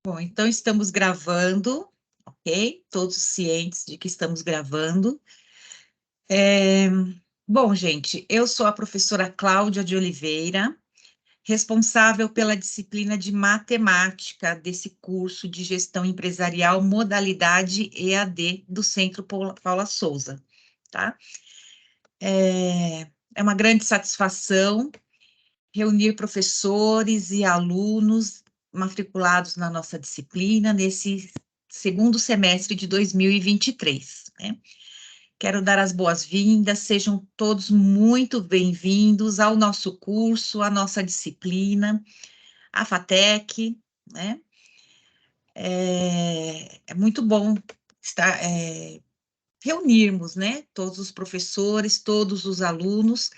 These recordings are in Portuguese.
Bom, então estamos gravando, ok? Todos cientes de que estamos gravando. Bom, gente, eu sou a professora Cláudia de Oliveira, responsável pela disciplina de matemática desse curso de gestão empresarial modalidade EAD do Centro Paula Souza, tá? É uma grande satisfação reunir professores e alunos matriculados na nossa disciplina nesse segundo semestre de 2023, né? Quero dar as boas-vindas, sejam todos muito bem-vindos ao nosso curso, à nossa disciplina, a FATEC, né? É muito bom estar, reunirmos, né, todos os professores, todos os alunos,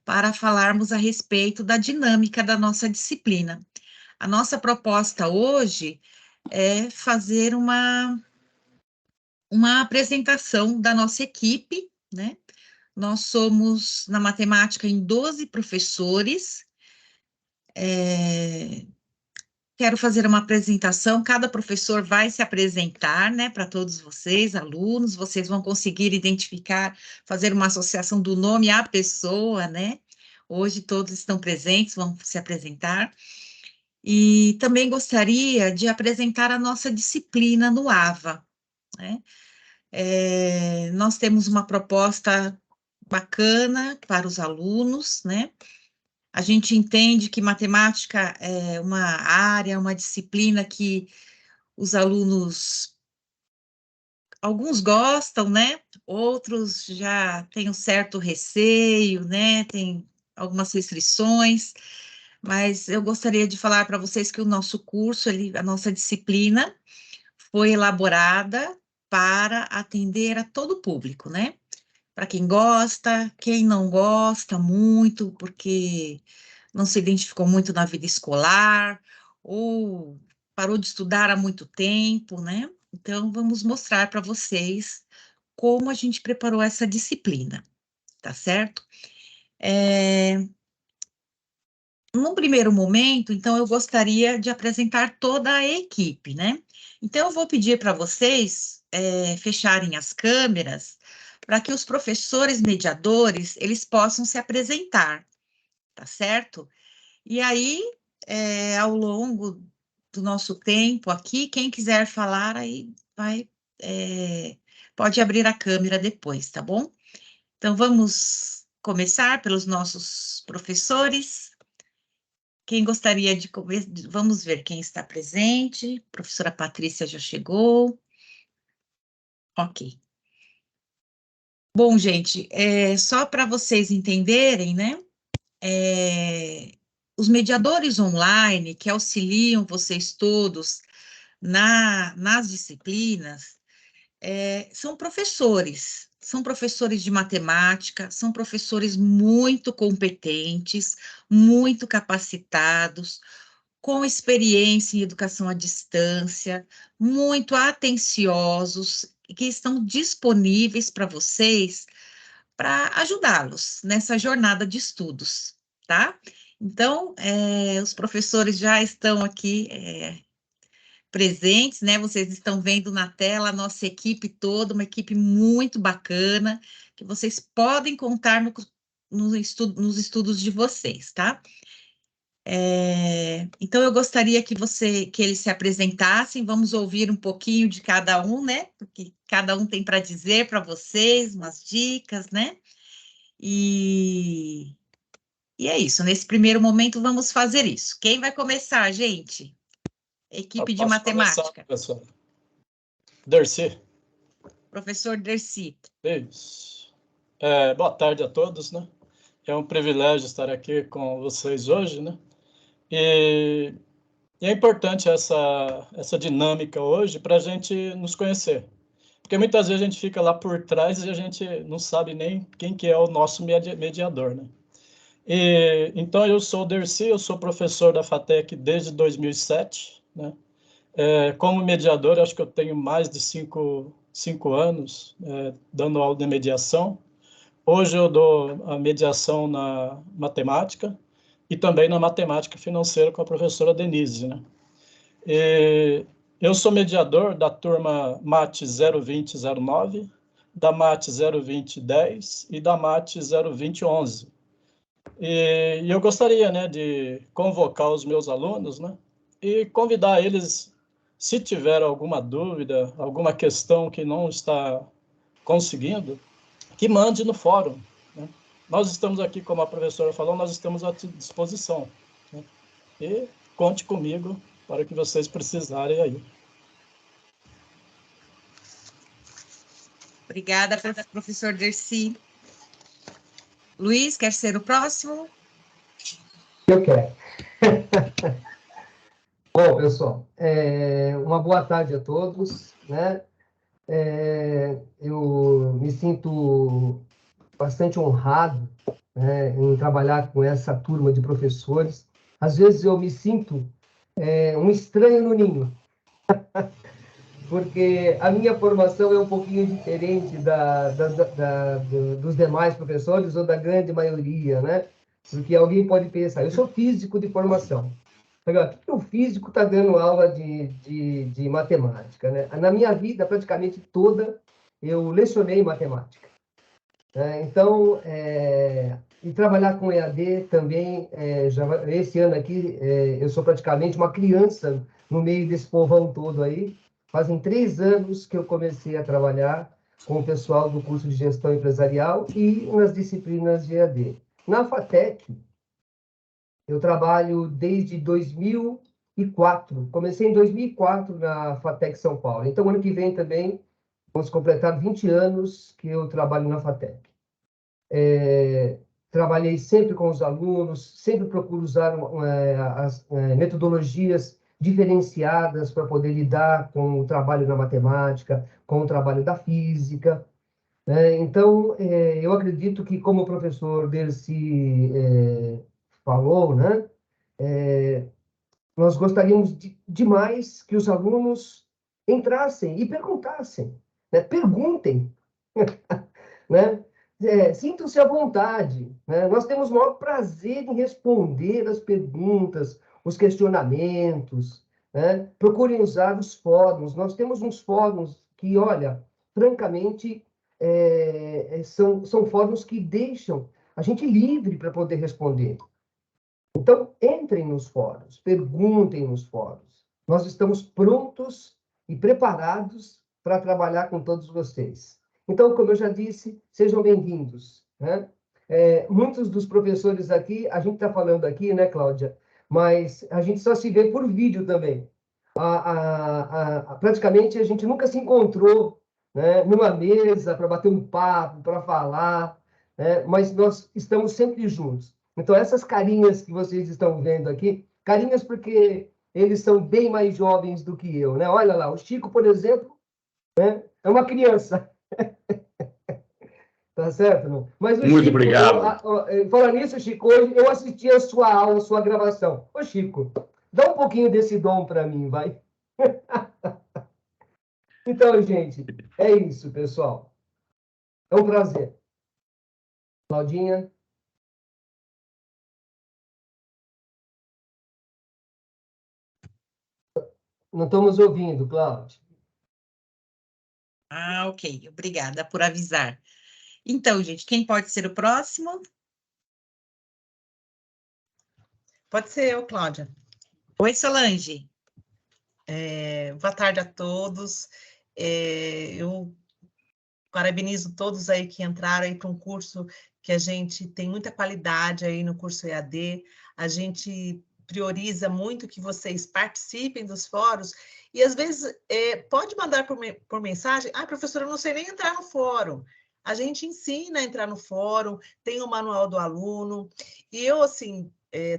para falarmos a respeito da dinâmica da nossa disciplina. A nossa proposta hoje é fazer uma apresentação da nossa equipe, né? Nós somos, na matemática, em 12 professores. Quero fazer uma apresentação, cada professor vai se apresentar, né, para todos vocês, alunos, vocês vão conseguir identificar, fazer uma associação do nome à pessoa, né? Hoje todos estão presentes, vão se apresentar. E também gostaria de apresentar a nossa disciplina no AVA, né? Nós temos uma proposta bacana para os alunos, né? A gente entende que matemática é uma área, uma disciplina que os alunos, alguns gostam, né? Outros já têm um certo receio, né? Tem algumas restrições, mas eu gostaria de falar para vocês que o nosso curso, a nossa disciplina, foi elaborada para atender a todo o público, né? Para quem gosta, quem não gosta muito, porque não se identificou muito na vida escolar, ou parou de estudar há muito tempo, né? Então, vamos mostrar para vocês como a gente preparou essa disciplina, tá certo? Num primeiro momento, então, eu gostaria de apresentar toda a equipe, né? Então, eu vou pedir para vocês fecharem as câmeras para que os professores mediadores, eles possam se apresentar, tá certo? E aí, ao longo do nosso tempo aqui, quem quiser falar, aí pode abrir a câmera depois, tá bom? Então, vamos começar pelos nossos professores. Quem gostaria de começar? Vamos ver quem está presente. A professora Patrícia já chegou. Ok. Bom, gente, só para vocês entenderem, né? Os mediadores online que auxiliam vocês todos nas disciplinas são professores de matemática, são professores muito competentes, muito capacitados, com experiência em educação à distância, muito atenciosos, e que estão disponíveis para vocês para ajudá-los nessa jornada de estudos, tá? Então, os professores já estão aqui presentes, né? Vocês estão vendo na tela a nossa equipe toda, uma equipe muito bacana, que vocês podem contar nos estudos de vocês, tá? Então, eu gostaria que eles se apresentassem, vamos ouvir um pouquinho de cada um, né? Porque cada um tem para dizer para vocês, umas dicas, né? E, e é isso, nesse primeiro momento vamos fazer isso. Quem vai começar, gente? Eu Equipe de posso começar, matemática. professor. Dercy. Professor Dercy. Isso. Boa tarde a todos, né? É um privilégio estar aqui com vocês hoje, né? E é importante essa dinâmica hoje para a gente nos conhecer. Porque muitas vezes a gente fica lá por trás e a gente não sabe nem quem que é o nosso mediador, né? Então, eu sou o Dercy, eu sou professor da FATEC desde 2007, né? Como mediador, acho que eu tenho mais de cinco anos dando aula de mediação. Hoje eu dou a mediação na matemática e também na matemática financeira com a professora Denise, né? Eu sou mediador da turma MAT 02009, da MAT 02010 e da MAT 02011. E eu gostaria, né, de convocar os meus alunos, né, e convidar eles, se tiver alguma dúvida, alguma questão que não está conseguindo, que mande no fórum, né? Nós estamos aqui, como a professora falou, nós estamos à disposição, né? E conte comigo para o que vocês precisarem aí. Obrigada, professor Dercy. Luiz, quer ser o próximo? Eu quero. Bom, pessoal, uma boa tarde a todos, né? Eu me sinto bastante honrado, né, em trabalhar com essa turma de professores. Às vezes eu me sinto um estranho no ninho, porque a minha formação é um pouquinho diferente dos demais professores ou da grande maioria, né? Porque alguém pode pensar, eu sou físico de formação. Por que o físico está dando aula de matemática, né? Na minha vida, praticamente toda, eu lecionei matemática. Então, e trabalhar com EAD também, esse ano aqui, eu sou praticamente uma criança no meio desse povão todo aí. Fazem 3 anos que eu comecei a trabalhar com o pessoal do curso de Gestão Empresarial e nas disciplinas de EAD. Na FATEC, eu trabalho desde 2004. Comecei em 2004 na FATEC São Paulo. Então, ano que vem também, vamos completar 20 anos que eu trabalho na FATEC. Trabalhei sempre com os alunos, sempre procuro usar as metodologias diferenciadas para poder lidar com o trabalho na matemática, com o trabalho da física. Então, eu acredito que, como o professor Dercy falou, né, nós gostaríamos demais que os alunos entrassem e perguntassem, né? Perguntem, né? Sintam-se à vontade, né? Nós temos o maior prazer em responder as perguntas, os questionamentos, né? Procurem usar os fóruns. Nós temos uns fóruns que, olha, francamente, são fóruns que deixam a gente livre para poder responder. Então, entrem nos fóruns, perguntem nos fóruns. Nós estamos prontos e preparados para trabalhar com todos vocês. Então, como eu já disse, sejam bem-vindos, né? Muitos dos professores aqui, a gente está falando aqui, né, Cláudia? Mas a gente só se vê por vídeo também. Praticamente, a gente nunca se encontrou, né, numa mesa para bater um papo, para falar, né? Mas nós estamos sempre juntos. Então, essas carinhas que vocês estão vendo aqui, carinhas porque eles são bem mais jovens do que eu, né? Olha lá, o Chico, por exemplo, né, é uma criança. Tá certo, não? Mas o Muito Chico, obrigado. Falando nisso, Chico, hoje eu assisti a sua aula, a sua gravação. Ô, Chico, dá um pouquinho desse dom para mim, vai? Então, gente, é isso, pessoal. É um prazer. Claudinha? Não estamos ouvindo, Cláudia. Ah, ok. Obrigada por avisar. Então, gente, quem pode ser o próximo? Pode ser eu, Cláudia. Oi, Solange. Boa tarde a todos. Eu parabenizo todos aí que entraram aí para um curso que a gente tem muita qualidade aí no curso EAD. A gente prioriza muito que vocês participem dos fóruns e, às vezes, pode mandar por mensagem, professora, eu não sei nem entrar no fórum. A gente ensina a entrar no fórum, tem o manual do aluno, e eu, assim,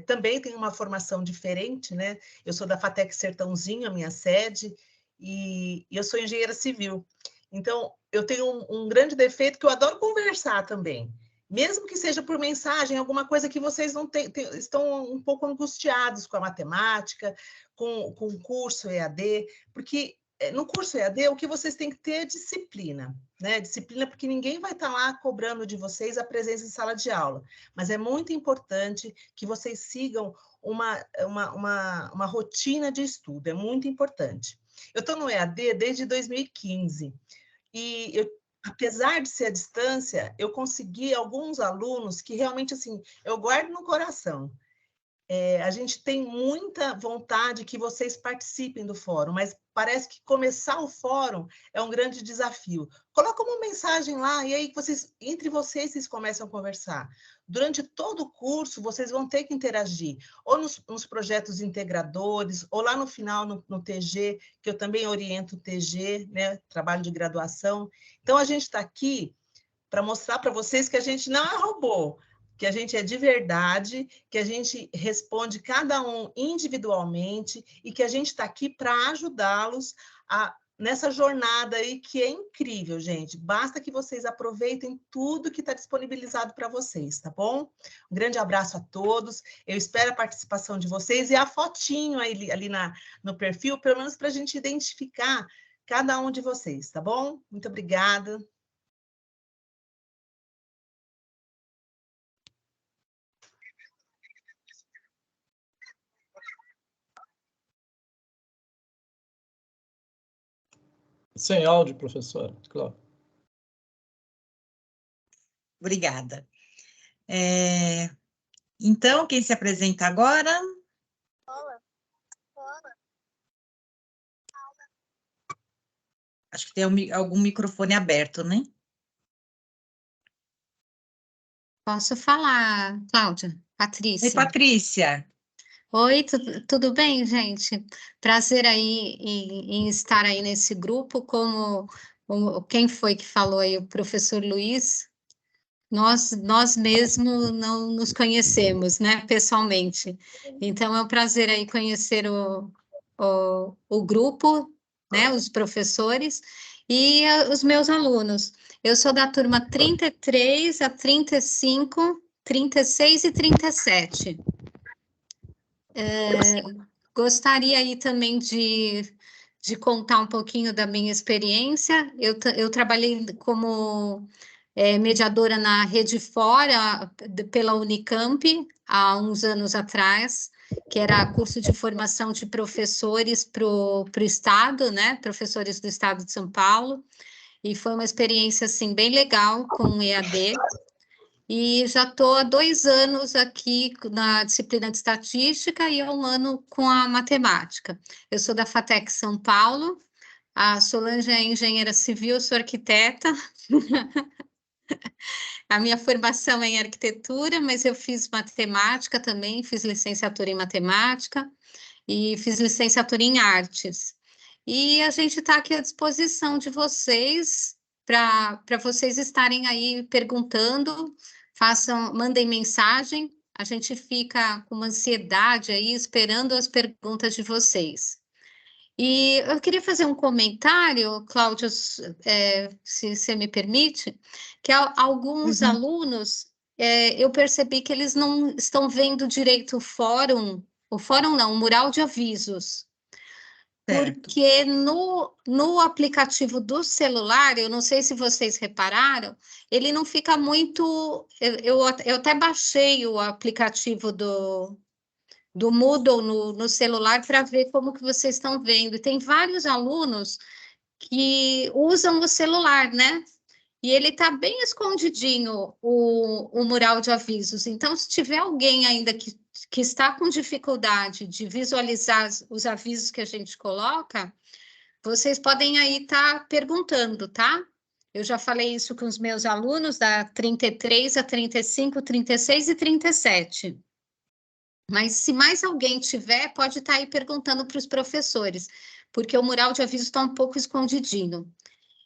também tenho uma formação diferente, né? Eu sou da FATEC Sertãozinho, a minha sede, e eu sou engenheira civil. Então, eu tenho um grande defeito que eu adoro conversar também. Mesmo que seja por mensagem, alguma coisa que vocês não estão um pouco angustiados com a matemática, com o curso EAD, porque no curso EAD o que vocês têm que ter é disciplina, né? Disciplina porque ninguém vai estar lá cobrando de vocês a presença em sala de aula, mas é muito importante que vocês sigam uma rotina de estudo, é muito importante. Eu estou no EAD desde 2015, e apesar de ser à distância, eu consegui alguns alunos que realmente, assim, eu guardo no coração. A gente tem muita vontade que vocês participem do fórum, mas parece que começar o fórum é um grande desafio. Coloca uma mensagem lá e aí entre vocês começam a conversar. Durante todo o curso, vocês vão ter que interagir, ou nos projetos integradores, ou lá no final, no TG, que eu também oriento o TG, né, trabalho de graduação. Então, a gente está aqui para mostrar para vocês que a gente não é robô, que a gente é de verdade, que a gente responde cada um individualmente e que a gente está aqui para ajudá-los nessa jornada aí que é incrível, gente. Basta que vocês aproveitem tudo que está disponibilizado para vocês, tá bom? Um grande abraço a todos. Eu espero a participação de vocês e a fotinho aí, ali no perfil, pelo menos para a gente identificar cada um de vocês, tá bom? Muito obrigada. Sem áudio, professora, claro. Obrigada. Então, quem se apresenta agora? Acho que tem algum microfone aberto, né? Posso falar, Cláudia? Patrícia. Oi, Patrícia. Oi, tudo bem, gente? Prazer aí em estar aí nesse grupo, quem foi que falou aí, o professor Luiz? Nós mesmo não nos conhecemos, né, pessoalmente. Então, é um prazer aí conhecer o grupo, né, os professores e os meus alunos. Eu sou da turma 33 a 35, 36 e 37. Gostaria aí também de contar um pouquinho da minha experiência. Eu trabalhei como mediadora na Rede Fora, pela Unicamp, há uns anos atrás, que era curso de formação de professores para o Estado, né? Professores do Estado de São Paulo. E foi uma experiência, assim, bem legal com o EAD. E já estou há 2 anos aqui na disciplina de estatística e há 1 ano com a matemática. Eu sou da FATEC São Paulo, a Solange é engenheira civil, eu sou arquiteta. A minha formação é em arquitetura, mas eu fiz matemática também, fiz licenciatura em matemática e fiz licenciatura em artes. E a gente está aqui à disposição de vocês, para vocês estarem aí perguntando, mandem mensagem, a gente fica com uma ansiedade aí, esperando as perguntas de vocês. E eu queria fazer um comentário, Cláudia, se você me permite, que alguns alunos, eu percebi que eles não estão vendo direito o fórum não, o mural de avisos. Certo. Porque no aplicativo do celular, eu não sei se vocês repararam, ele não fica muito... Eu até baixei o aplicativo do Moodle no celular para ver como que vocês estão vendo. E tem vários alunos que usam o celular, né? E ele está bem escondidinho, o mural de avisos. Então, se tiver alguém ainda que está com dificuldade de visualizar os avisos que a gente coloca, vocês podem aí estar perguntando, tá? Eu já falei isso com os meus alunos da 33 a 35, 36 e 37. Mas se mais alguém tiver, pode estar aí perguntando para os professores, porque o mural de aviso está um pouco escondidinho.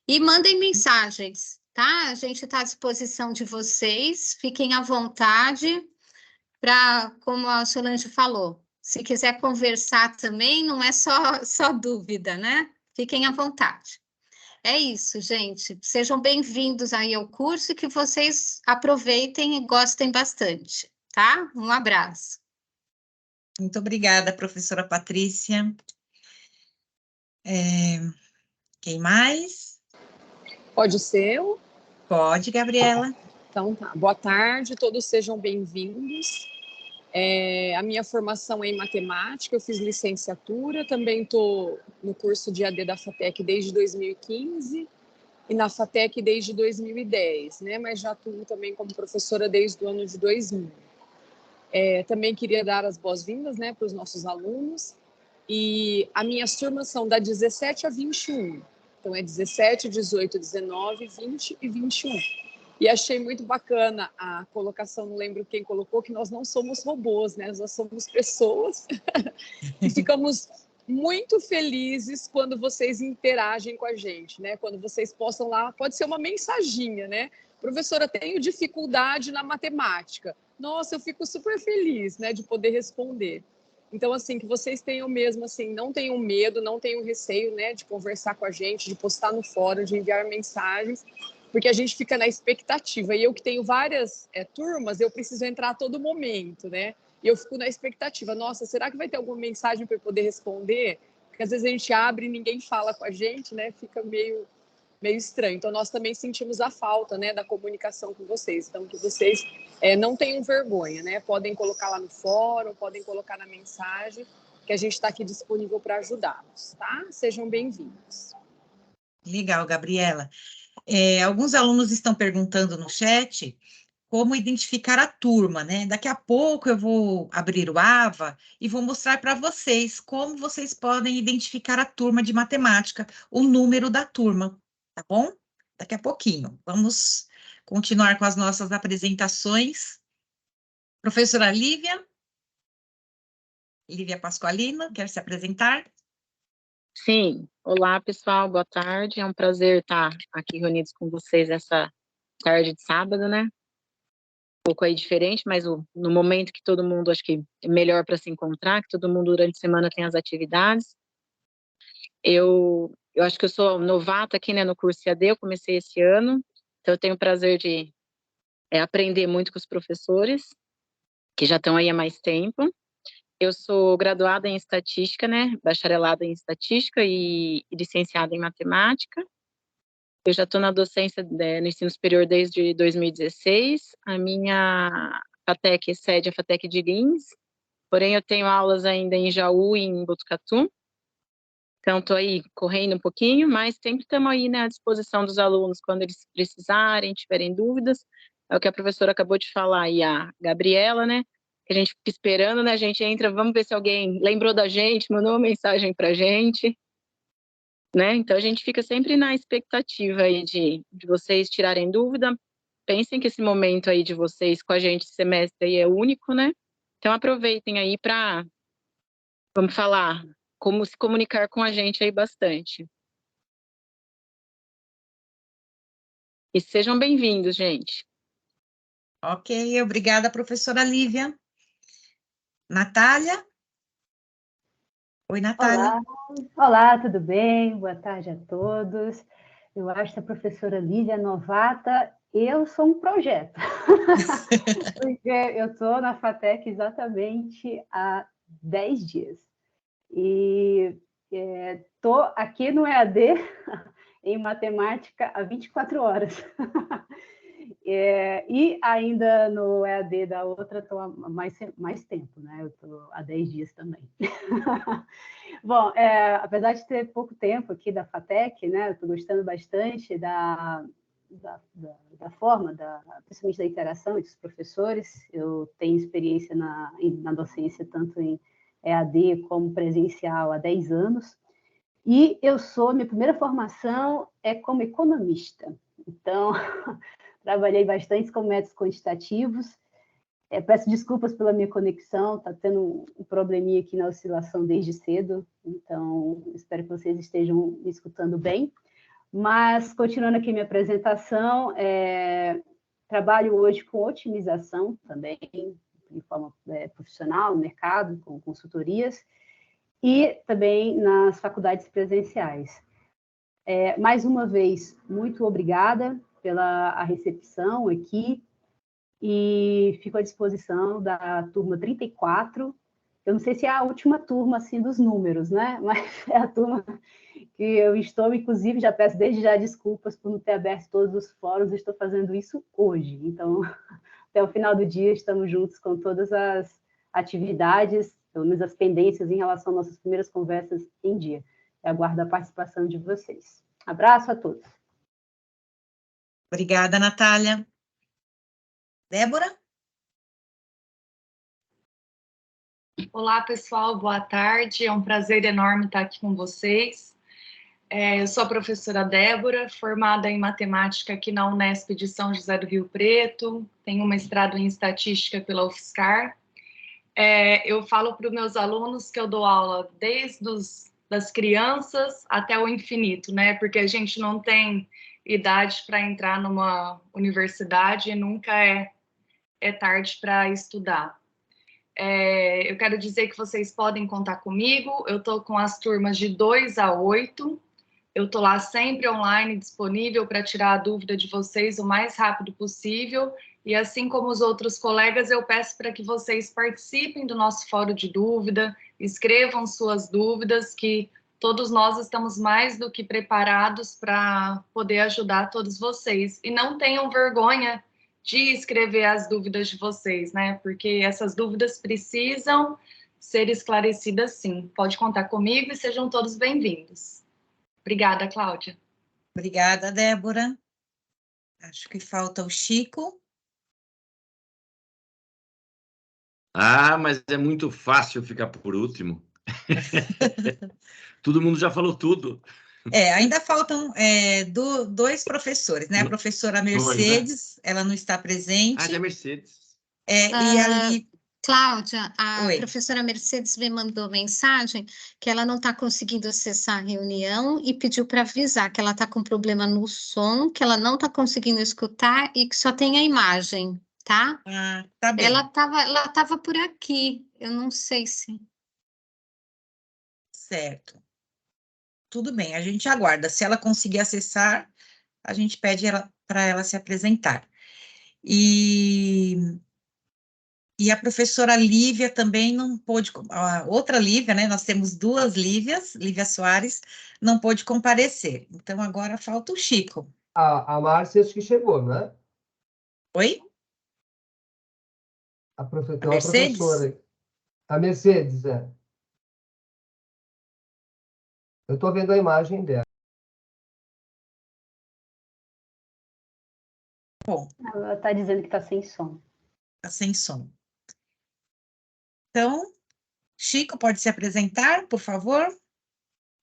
E mandem mensagens, tá? A gente está à disposição de vocês, fiquem à vontade para, como a Solange falou, se quiser conversar também, não é só dúvida, né? Fiquem à vontade. É isso, gente. Sejam bem-vindos aí ao curso e que vocês aproveitem e gostem bastante, tá? Um abraço. Muito obrigada, professora Patrícia. Quem mais? Pode ser eu? Pode, Gabriela. Então tá. Boa tarde, todos sejam bem-vindos. A minha formação é em matemática, eu fiz licenciatura, também estou no curso de AD da FATEC desde 2015 e na FATEC desde 2010, né? Mas já atuo também como professora desde o ano de 2000. Também queria dar as boas-vindas, né, para os nossos alunos, e as minhas turmas são da 17 a 21, então é 17, 18, 19, 20 e 21. E achei muito bacana a colocação, não lembro quem colocou, que nós não somos robôs, né? Nós somos pessoas e ficamos muito felizes quando vocês interagem com a gente, né? Quando vocês postam lá, pode ser uma mensaginha, né? Professora, tenho dificuldade na matemática. Nossa, eu fico super feliz, né, de poder responder. Então, assim, que vocês tenham mesmo, assim, não tenham medo, não tenham receio, né, de conversar com a gente, de postar no fórum, de enviar mensagens, porque a gente fica na expectativa. E eu que tenho várias turmas, eu preciso entrar a todo momento, né? E eu fico na expectativa. Nossa, será que vai ter alguma mensagem para eu poder responder? Porque às vezes a gente abre e ninguém fala com a gente, né? Fica meio estranho. Então, nós também sentimos a falta, né, da comunicação com vocês. Então, que vocês não tenham vergonha, né? Podem colocar lá no fórum, podem colocar na mensagem, que a gente está aqui disponível para ajudá-los, tá? Sejam bem-vindos. Legal, Gabriela. Alguns alunos estão perguntando no chat como identificar a turma, né? Daqui a pouco eu vou abrir o AVA e vou mostrar para vocês como vocês podem identificar a turma de matemática, o número da turma, tá bom? Daqui a pouquinho. Vamos continuar com as nossas apresentações. Professora Lívia Pasqualino, quer se apresentar? Sim. Olá, pessoal, boa tarde. É um prazer estar aqui reunidos com vocês essa tarde de sábado, né? Um pouco aí diferente, mas no momento que todo mundo, acho que é melhor para se encontrar, que todo mundo durante a semana tem as atividades. Eu acho que eu sou novata aqui, né, no curso EAD, eu comecei esse ano, então eu tenho o prazer de aprender muito com os professores, que já estão aí há mais tempo. Eu sou graduada em estatística, né, bacharelada em estatística e licenciada em matemática. Eu já estou na docência no ensino superior desde 2016. A minha FATEC sede é a FATEC de Lins, porém eu tenho aulas ainda em Jaú e em Botucatu. Então, estou aí correndo um pouquinho, mas sempre estamos aí, né, à disposição dos alunos quando eles precisarem, tiverem dúvidas. É o que a professora acabou de falar aí, a Gabriela, né? Que a gente fica esperando, né? A gente entra, vamos ver se alguém lembrou da gente, mandou uma mensagem para a gente, né? Então, a gente fica sempre na expectativa aí de vocês tirarem dúvida. Pensem que esse momento aí de vocês com a gente, esse semestre aí é único, né? Então, aproveitem aí para, vamos falar, como se comunicar com a gente aí bastante. E sejam bem-vindos, gente. Ok, obrigada, professora Lívia. Natália? Oi, Natália. Olá, tudo bem? Boa tarde a todos. Eu acho que a professora Lívia é novata, eu sou um projeto. Porque eu estou na FATEC exatamente há 10 dias. E estou aqui no EAD, em matemática, há 24 horas. E ainda no EAD da outra estou há mais tempo, né? Eu estou há 10 dias também. Bom, apesar de ter pouco tempo aqui da FATEC, né? Eu estou gostando bastante da forma, principalmente da interação entre os professores. Eu tenho experiência na docência, tanto em EAD como presencial, há 10 anos. E minha primeira formação é como economista. Então, trabalhei bastante com métodos quantitativos. Peço desculpas pela minha conexão, está tendo um probleminha aqui na oscilação desde cedo, então espero que vocês estejam me escutando bem. Mas, continuando aqui minha apresentação, trabalho hoje com otimização também, de forma profissional, no mercado, com consultorias, e também nas faculdades presenciais. Mais uma vez, muito obrigada pela recepção aqui, e fico à disposição da turma 34. Eu não sei se é a última turma, assim, dos números, né? Mas é a turma que eu estou, inclusive, já peço desde já desculpas por não ter aberto todos os fóruns, estou fazendo isso hoje. Então, até o final do dia, estamos juntos com todas atividades, pelo menos as pendências em relação às nossas primeiras conversas em dia. Eu aguardo a participação de vocês. Abraço a todos. Obrigada, Natália. Débora? Olá, pessoal, boa tarde. É um prazer enorme estar aqui com vocês. Eu sou a professora Débora, formada em matemática aqui na Unesp de São José do Rio Preto, tenho um mestrado em estatística pela UFSCar. Eu falo para os meus alunos que eu dou aula desde das crianças até o infinito, né? Porque a gente não tem idade para entrar numa universidade e nunca é tarde para estudar. Eu quero dizer que vocês podem contar comigo, eu estou com as turmas de 2 a 8, eu estou lá sempre online, disponível para tirar a dúvida de vocês o mais rápido possível, e assim como os outros colegas, eu peço para que vocês participem do nosso fórum de dúvida, escrevam suas dúvidas, que todos nós estamos mais do que preparados para poder ajudar todos vocês. E não tenham vergonha de escrever as dúvidas de vocês, né? Porque essas dúvidas precisam ser esclarecidas, sim. Pode contar comigo e sejam todos bem-vindos. Obrigada, Cláudia. Obrigada, Débora. Acho que falta o Chico. Ah, mas é muito fácil ficar por último. Todo mundo já falou tudo. Ainda faltam dois professores, né? A professora Mercedes, ela não está presente. É a Mercedes. E ali... Cláudia, a Oi. professora Mercedes me mandou mensagem que ela não está conseguindo acessar a reunião e pediu para avisar que ela está com problema no som, que ela não está conseguindo escutar e que só tem a imagem, tá? Ah, tá bem. Ela estava por aqui, eu não sei se... Certo. Tudo bem, a gente aguarda. Se ela conseguir acessar, a gente pede para ela se apresentar. E a professora Lívia também não pôde, a outra Lívia, né? Nós temos duas Lívias, Lívia Soares, não pôde comparecer. Então, agora falta o Chico. A Márcia acho que chegou, né? Oi? A Mercedes? professora. A Mercedes, é. Eu estou vendo a imagem dela. Bom. Ela está dizendo que está sem som. Está sem som. Então, Chico, pode se apresentar, por favor?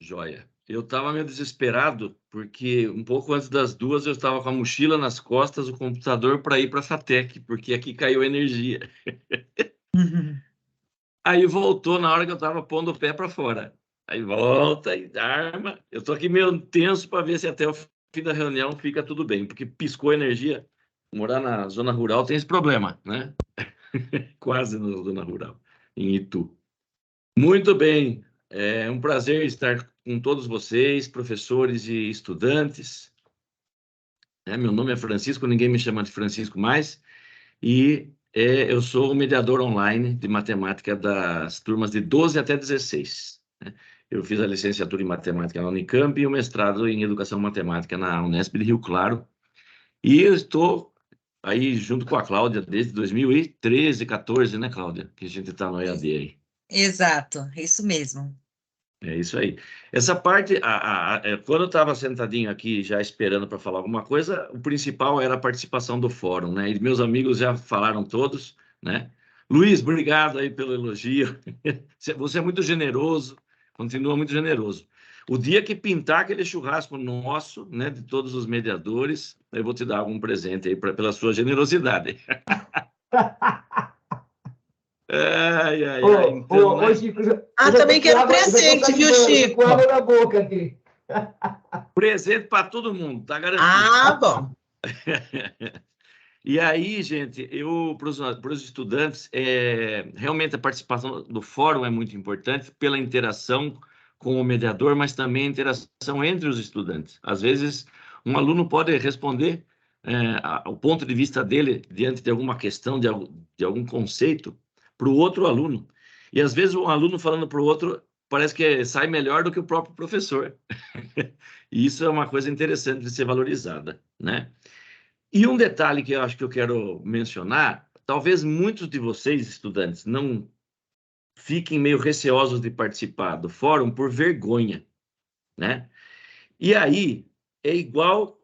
Joia. Eu estava meio desesperado, porque um pouco antes das 2 eu estava com a mochila nas costas, o computador para ir para a FATEC, porque aqui caiu energia. Aí voltou na hora que eu estava pondo o pé para fora. Aí volta e arma. Eu estou aqui meio tenso para ver se até o fim da reunião fica tudo bem, porque piscou a energia. Morar na zona rural tem esse problema, né? Quase na zona rural, em Itu. Muito bem. É um prazer estar com todos vocês, professores e estudantes. Meu nome é Francisco, ninguém me chama de Francisco mais. E eu sou o mediador online de matemática das turmas de 12 até 16. Eu fiz a licenciatura em matemática na Unicamp e o mestrado em educação matemática na Unesp de Rio Claro. E eu estou aí junto com a Cláudia desde 2013, 14, né, Cláudia? Que a gente está no EAD aí. Exato, isso mesmo. É isso aí. Essa parte, quando eu estava sentadinho aqui já esperando para falar alguma coisa, o principal era a participação do fórum, né? E meus amigos já falaram todos, né? Luiz, obrigado aí pelo elogio. Você é muito generoso, continua muito generoso. O dia que pintar aquele churrasco nosso, né, de todos os mediadores, eu vou te dar algum presente aí pela sua generosidade. Então, Chico, também quero presente, viu, Chico? Com água na boca aqui. Presente para todo mundo, tá garantido. Ah, bom. E aí, gente, para os estudantes, realmente a participação do fórum é muito importante pela interação com o mediador, mas também a interação entre os estudantes. Às vezes, um aluno pode responder o ponto de vista dele diante de alguma questão, de algum conceito, para o outro aluno. E, às vezes, um aluno falando para o outro parece que sai melhor do que o próprio professor. E isso é uma coisa interessante de ser valorizada, né? E um detalhe que eu acho que eu quero mencionar, talvez muitos de vocês, estudantes, não fiquem meio receosos de participar do fórum por vergonha, né? E aí, é igual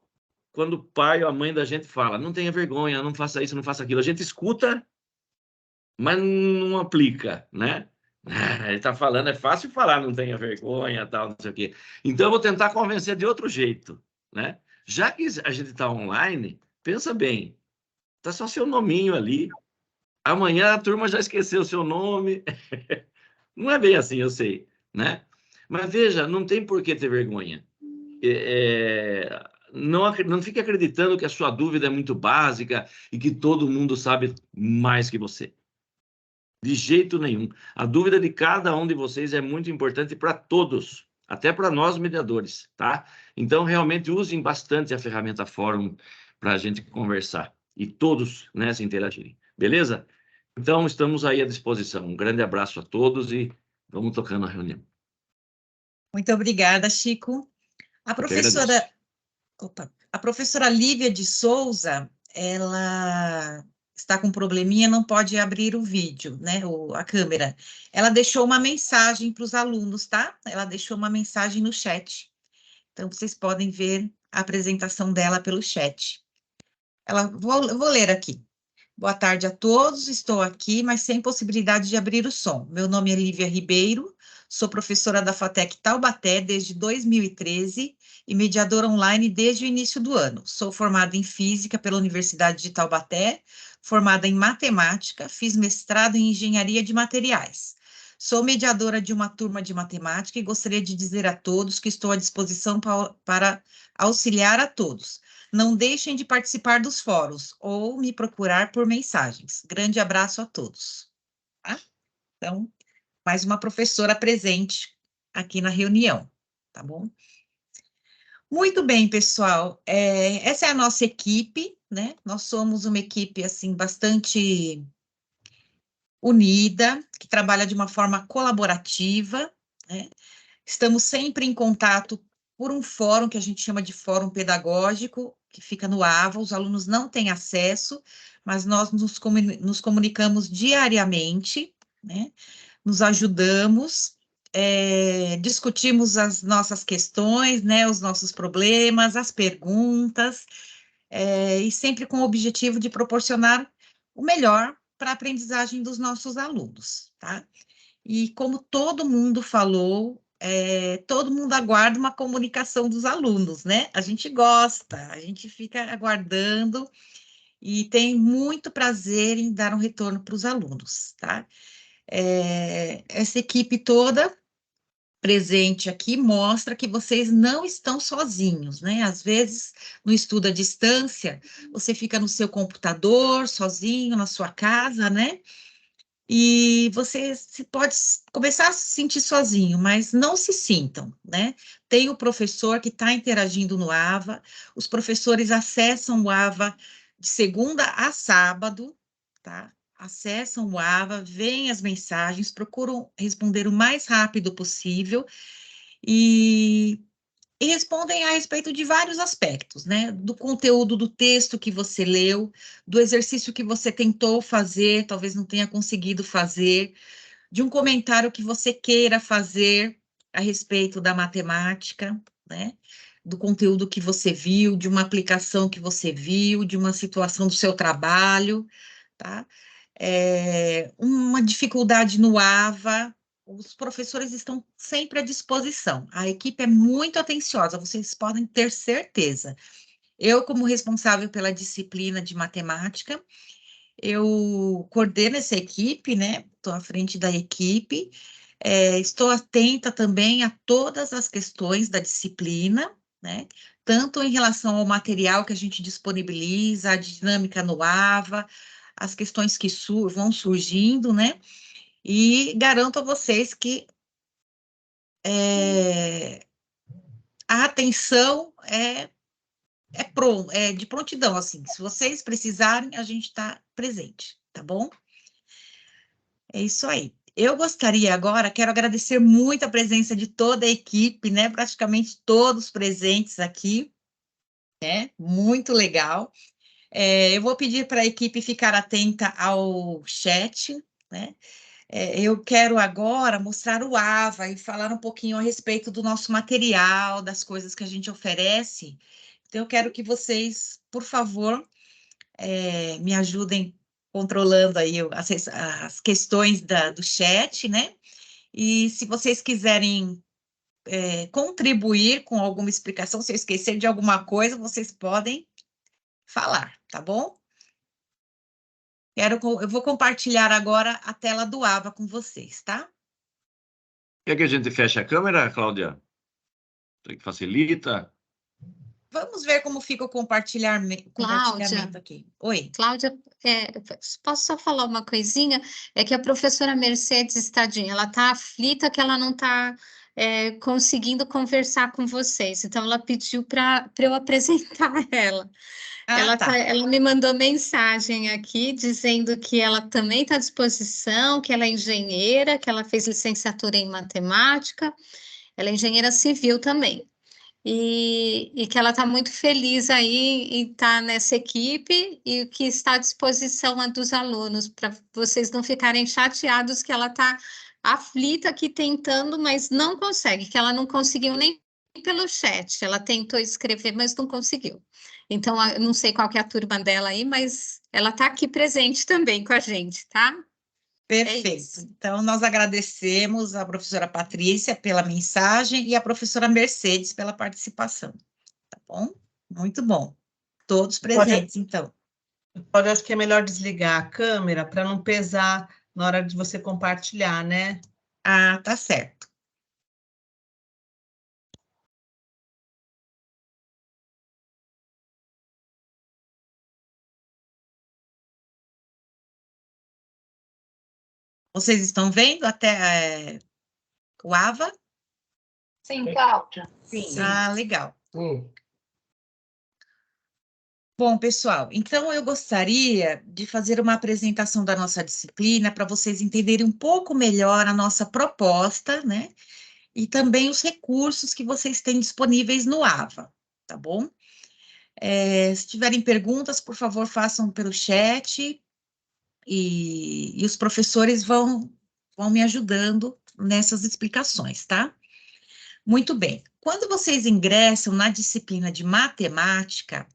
quando o pai ou a mãe da gente fala, não tenha vergonha, não faça isso, não faça aquilo. A gente escuta, mas não aplica, né? Ele está falando, é fácil falar, não tenha vergonha, tal, não sei o quê. Então, eu vou tentar convencer de outro jeito, né? Já que a gente está online, pensa bem, está só seu nominho ali. Amanhã a turma já esqueceu o seu nome. Não é bem assim, eu sei, né? Mas veja, não tem por que ter vergonha. Não fique acreditando que a sua dúvida é muito básica e que todo mundo sabe mais que você. De jeito nenhum. A dúvida de cada um de vocês é muito importante para todos, até para nós mediadores, tá? Então, realmente, usem bastante a ferramenta Fórum para a gente conversar e todos, né, se interagirem. Beleza? Então, estamos aí à disposição. Um grande abraço a todos e vamos tocando a reunião. Muito obrigada, Chico. A professora Lívia de Souza, ela está com um probleminha, não pode abrir o vídeo, né, a câmera. Ela deixou uma mensagem para os alunos, tá? Ela deixou uma mensagem no chat. Então, vocês podem ver a apresentação dela pelo chat. Vou ler aqui. Boa tarde a todos, estou aqui, mas sem possibilidade de abrir o som. Meu nome é Lívia Ribeiro, sou professora da FATEC Taubaté desde 2013 e mediadora online desde o início do ano. Sou formada em Física pela Universidade de Taubaté, formada em Matemática, fiz mestrado em Engenharia de Materiais. Sou mediadora de uma turma de matemática e gostaria de dizer a todos que estou à disposição para auxiliar a todos. Não deixem de participar dos fóruns ou me procurar por mensagens. Grande abraço a todos. Tá? Então, mais uma professora presente aqui na reunião, tá bom? Muito bem, pessoal. Essa é a nossa equipe, né? Nós somos uma equipe, assim, bastante unida, que trabalha de uma forma colaborativa, né? Estamos sempre em contato por um fórum que a gente chama de fórum pedagógico, que fica no AVA, os alunos não têm acesso, mas nós nos comunicamos diariamente, né? Nos ajudamos, discutimos as nossas questões, né? Os nossos problemas, as perguntas, e sempre com o objetivo de proporcionar o melhor para a aprendizagem dos nossos alunos, tá? E como todo mundo falou, todo mundo aguarda uma comunicação dos alunos, né? A gente gosta, a gente fica aguardando e tem muito prazer em dar um retorno para os alunos, tá? Essa equipe toda presente aqui mostra que vocês não estão sozinhos, né? Às vezes, no estudo à distância, você fica no seu computador, sozinho, na sua casa, né? E você pode começar a se sentir sozinho, mas não se sintam, né? Tem o professor que está interagindo no AVA, os professores acessam o AVA de segunda a sábado, tá? Acessam o AVA, veem as mensagens, procuram responder o mais rápido possível e respondem a respeito de vários aspectos, né? Do conteúdo do texto que você leu, do exercício que você tentou fazer, talvez não tenha conseguido fazer, de um comentário que você queira fazer a respeito da matemática, né? Do conteúdo que você viu, de uma aplicação que você viu, de uma situação do seu trabalho, tá? Uma dificuldade no AVA, os professores estão sempre à disposição. A equipe é muito atenciosa, vocês podem ter certeza. Eu, como responsável pela disciplina de matemática, eu coordeno essa equipe, né? Estou à frente da equipe, estou atenta também a todas as questões da disciplina, né? Tanto em relação ao material que a gente disponibiliza, a dinâmica no AVA, as questões que vão surgindo, né? E garanto a vocês que a atenção é de prontidão, assim. Se vocês precisarem, a gente está presente, tá bom? É isso aí. Eu gostaria agora, quero agradecer muito a presença de toda a equipe, né? Praticamente todos presentes aqui, né? Muito legal. Eu vou pedir para a equipe ficar atenta ao chat, né? Eu quero agora mostrar o AVA e falar um pouquinho a respeito do nosso material, das coisas que a gente oferece. Então, eu quero que vocês, por favor, me ajudem controlando aí as questões do chat, né? E se vocês quiserem contribuir com alguma explicação, se eu esquecer de alguma coisa, vocês podem falar, tá bom? Eu vou compartilhar agora a tela do AVA com vocês, tá? Quer que a gente feche a câmera, Cláudia? Que facilita? Vamos ver como fica o compartilhamento aqui. Oi. Cláudia, posso só falar uma coisinha? É que a professora Mercedes, tadinha, ela está aflita que ela não está conseguindo conversar com vocês. Então, ela pediu para eu apresentar ela. Ela me mandou mensagem aqui dizendo que ela também está à disposição, que ela é engenheira, que ela fez licenciatura em matemática, ela é engenheira civil também. E que ela está muito feliz aí em estar nessa equipe e que está à disposição dos alunos, para vocês não ficarem chateados que ela está aflita aqui tentando, mas não consegue, que ela não conseguiu nem pelo chat, ela tentou escrever, mas não conseguiu. Então, eu não sei qual que é a turma dela aí, mas ela está aqui presente também com a gente, tá? Perfeito. Então, nós agradecemos a professora Patrícia pela mensagem e a professora Mercedes pela participação, tá bom? Muito bom. Todos presentes, então. Acho que é melhor desligar a câmera para não pesar na hora de você compartilhar, né? Ah, tá certo. Vocês estão vendo até o AVA? Sim, Cláudia. Sim. Ah, legal. Sim. Bom, pessoal, então eu gostaria de fazer uma apresentação da nossa disciplina para vocês entenderem um pouco melhor a nossa proposta, né? E também os recursos que vocês têm disponíveis no AVA, tá bom? Se tiverem perguntas, por favor, façam pelo chat e os professores vão me ajudando nessas explicações, tá? Muito bem. Quando vocês ingressam na disciplina de matemática,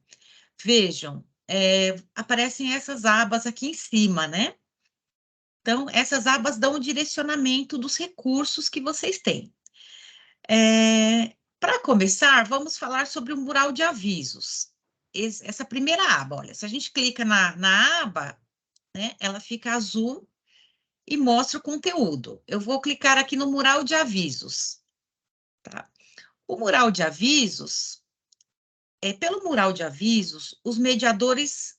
vejam, aparecem essas abas aqui em cima, né? Então, essas abas dão o direcionamento dos recursos que vocês têm. Para começar, vamos falar sobre o mural de avisos. Essa primeira aba, olha, se a gente clica na aba, né, ela fica azul e mostra o conteúdo. Eu vou clicar aqui no mural de avisos, tá? O mural de avisos, pelo mural de avisos, os mediadores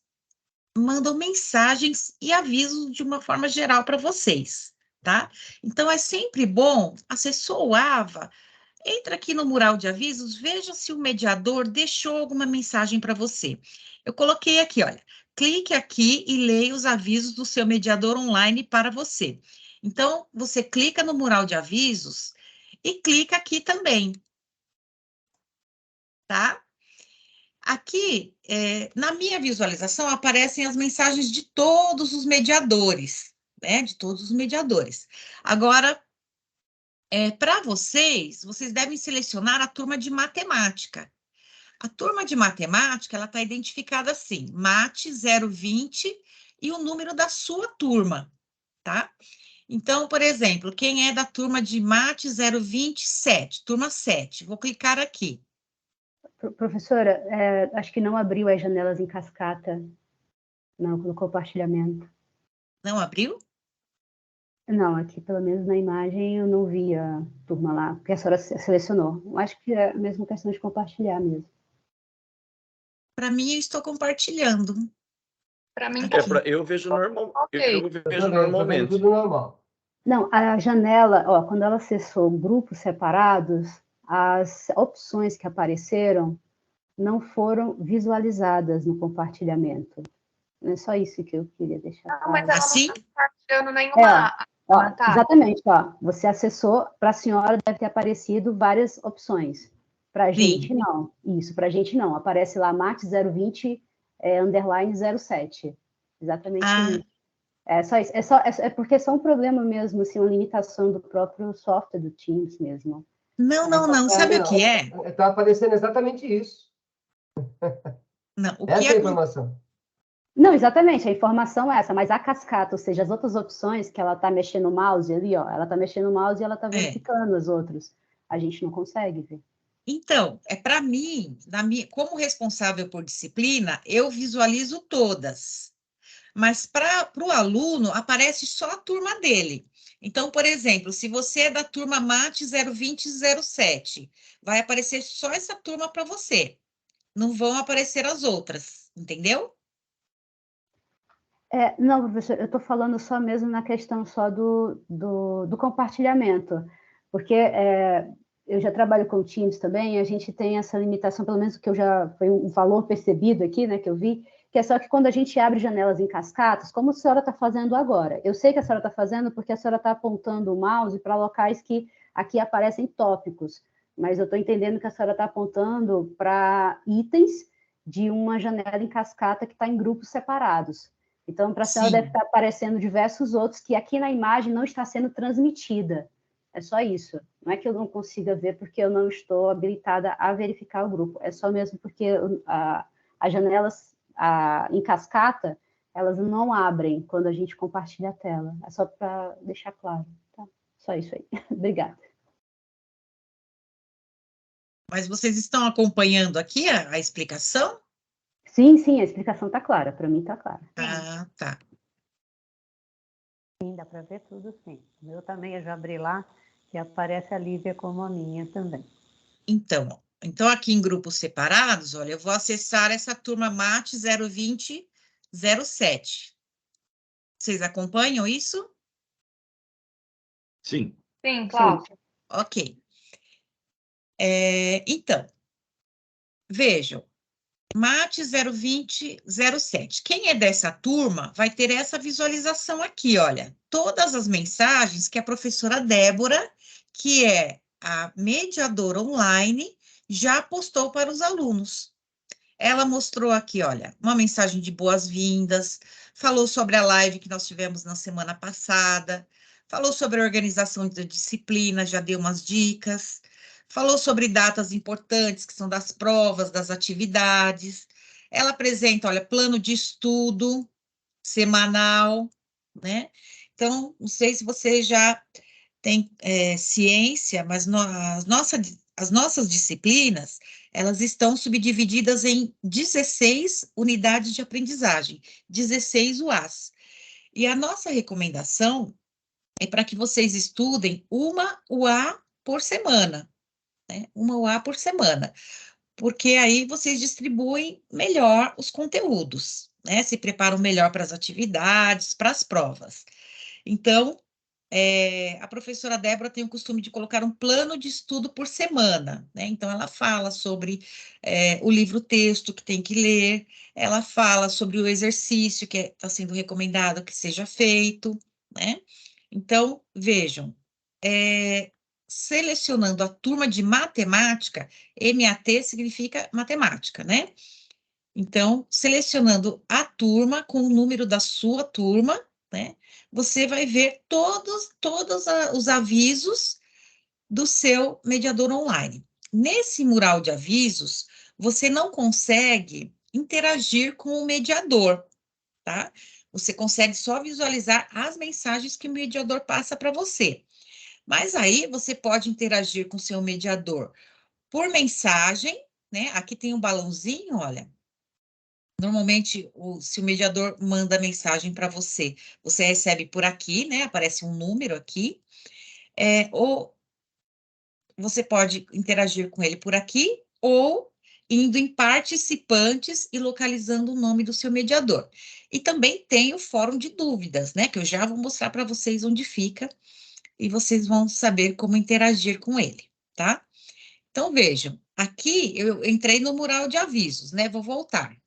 mandam mensagens e avisos de uma forma geral para vocês, tá? Então, é sempre bom, acessou o AVA, entra aqui no mural de avisos, veja se o mediador deixou alguma mensagem para você. Eu coloquei aqui, olha, clique aqui e leia os avisos do seu mediador online para você. Então, você clica no mural de avisos e clica aqui também, tá? Aqui, na minha visualização, aparecem as mensagens de todos os mediadores, né? De todos os mediadores. Agora, para vocês devem selecionar a turma de matemática. A turma de matemática, ela está identificada assim, mate 020 e o número da sua turma, tá? Então, por exemplo, quem é da turma de mate 027, turma 7, vou clicar aqui. Professora, acho que não abriu as janelas em cascata no compartilhamento. Não abriu? Não, aqui pelo menos na imagem eu não vi a turma lá, porque a senhora selecionou. Eu acho que é a mesma questão de compartilhar mesmo. Para mim, eu estou compartilhando. Para mim, eu vejo normal. Okay. Eu vejo normalmente. Tudo normal. Não, a janela, ó, quando ela acessou grupos separados, as opções que apareceram não foram visualizadas no compartilhamento. É só isso que eu queria deixar. Não, mas ela assim? não está compartilhando nenhuma. Ó, exatamente, ó. Você acessou, para a senhora deve ter aparecido várias opções. Para a gente, não. Isso, para a gente, não. Aparece lá mate 020 _07. Exatamente isso. É só isso. É porque é só um problema mesmo, assim, uma limitação do próprio software do Teams mesmo. Não. Sabe o que é? Está aparecendo exatamente isso. Não, o que Essa é a é informação. Não, exatamente, a informação é essa, mas a cascata, ou seja, as outras opções que ela está mexendo o mouse ali, ó, ela está mexendo o mouse e ela está verificando as outras. A gente não consegue ver. Então, para mim, como responsável por disciplina, eu visualizo todas. Mas para o aluno, aparece só a turma dele. Então, por exemplo, se você é da turma MAT 02007, vai aparecer só essa turma para você. Não vão aparecer as outras, entendeu? Não, professor, eu estou falando só mesmo na questão só do compartilhamento, porque eu já trabalho com Teams também, e a gente tem essa limitação, pelo menos que foi um valor percebido aqui, né, que eu vi, que é só que quando a gente abre janelas em cascatas, como a senhora está fazendo agora? Eu sei que a senhora está fazendo porque a senhora está apontando o mouse para locais que aqui aparecem tópicos, mas eu estou entendendo que a senhora está apontando para itens de uma janela em cascata que está em grupos separados. Então, para a senhora deve estar aparecendo diversos outros que aqui na imagem não está sendo transmitida. É só isso. Não é que eu não consiga ver porque eu não estou habilitada a verificar o grupo. É só mesmo porque as janelas em cascata, elas não abrem quando a gente compartilha a tela. É só para deixar claro. Tá? Só isso aí. Obrigada. Mas vocês estão acompanhando aqui a explicação? Sim, a explicação está clara. Para mim está clara. Ah, tá. Sim, dá para ver tudo, sim. O meu também, eu já abri lá, e aparece a Lívia como a minha também. Então aqui em grupos separados, olha, eu vou acessar essa turma MAT 02007. Vocês acompanham isso? Sim. Sim, claro. Ok. Então, vejam, MAT 02007. Quem é dessa turma vai ter essa visualização aqui, olha. Todas as mensagens que a professora Débora, que é a mediadora online, já postou para os alunos. Ela mostrou aqui, olha, uma mensagem de boas-vindas, falou sobre a live que nós tivemos na semana passada, falou sobre a organização da disciplina, já deu umas dicas, falou sobre datas importantes, que são das provas, das atividades. Ela apresenta, olha, plano de estudo semanal, né? Então, não sei se você já tem ciência, mas as nossas disciplinas, elas estão subdivididas em 16 unidades de aprendizagem, 16 UAs. E a nossa recomendação é para que vocês estudem uma UA por semana, né? Uma UA por semana, porque aí vocês distribuem melhor os conteúdos, né? Se preparam melhor para as atividades, para as provas. Então, a professora Débora tem o costume de colocar um plano de estudo por semana, né? Então, ela fala sobre o livro-texto que tem que ler, ela fala sobre o exercício que está sendo recomendado que seja feito, né? Então, vejam, selecionando a turma de matemática, MAT significa matemática, né? Então, selecionando a turma com o número da sua turma, né? Você vai ver todos os avisos do seu mediador online. Nesse mural de avisos, você não consegue interagir com o mediador, tá? Você consegue só visualizar as mensagens que o mediador passa para você. Mas aí você pode interagir com o seu mediador por mensagem, né? Aqui tem um balãozinho, olha. Normalmente, se o mediador manda mensagem para você, você recebe por aqui, né? Aparece um número aqui. Ou você pode interagir com ele por aqui, ou indo em participantes e localizando o nome do seu mediador. E também tem o fórum de dúvidas, né? Que eu já vou mostrar para vocês onde fica, e vocês vão saber como interagir com ele, tá? Então, vejam, aqui eu entrei no mural de avisos, né? Vou voltar.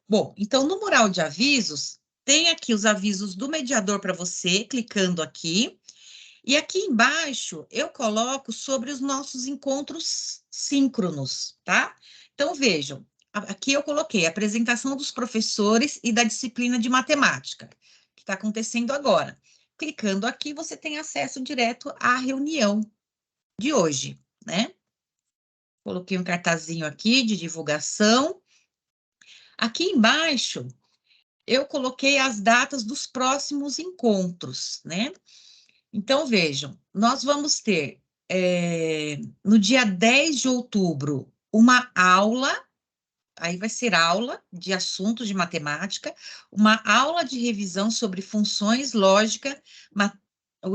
Bom, então no mural de avisos, tem aqui os avisos do mediador para você, clicando aqui. E aqui embaixo eu coloco sobre os nossos encontros síncronos, tá? Então vejam, aqui eu coloquei a apresentação dos professores e da disciplina de matemática, que está acontecendo agora. Clicando aqui, você tem acesso direto à reunião de hoje, né? Coloquei um cartazinho aqui de divulgação. Aqui embaixo, eu coloquei as datas dos próximos encontros, né? Então, vejam, nós vamos ter, no dia 10 de outubro, uma aula, aí vai ser aula de assuntos de matemática, uma aula de revisão sobre funções, lógica,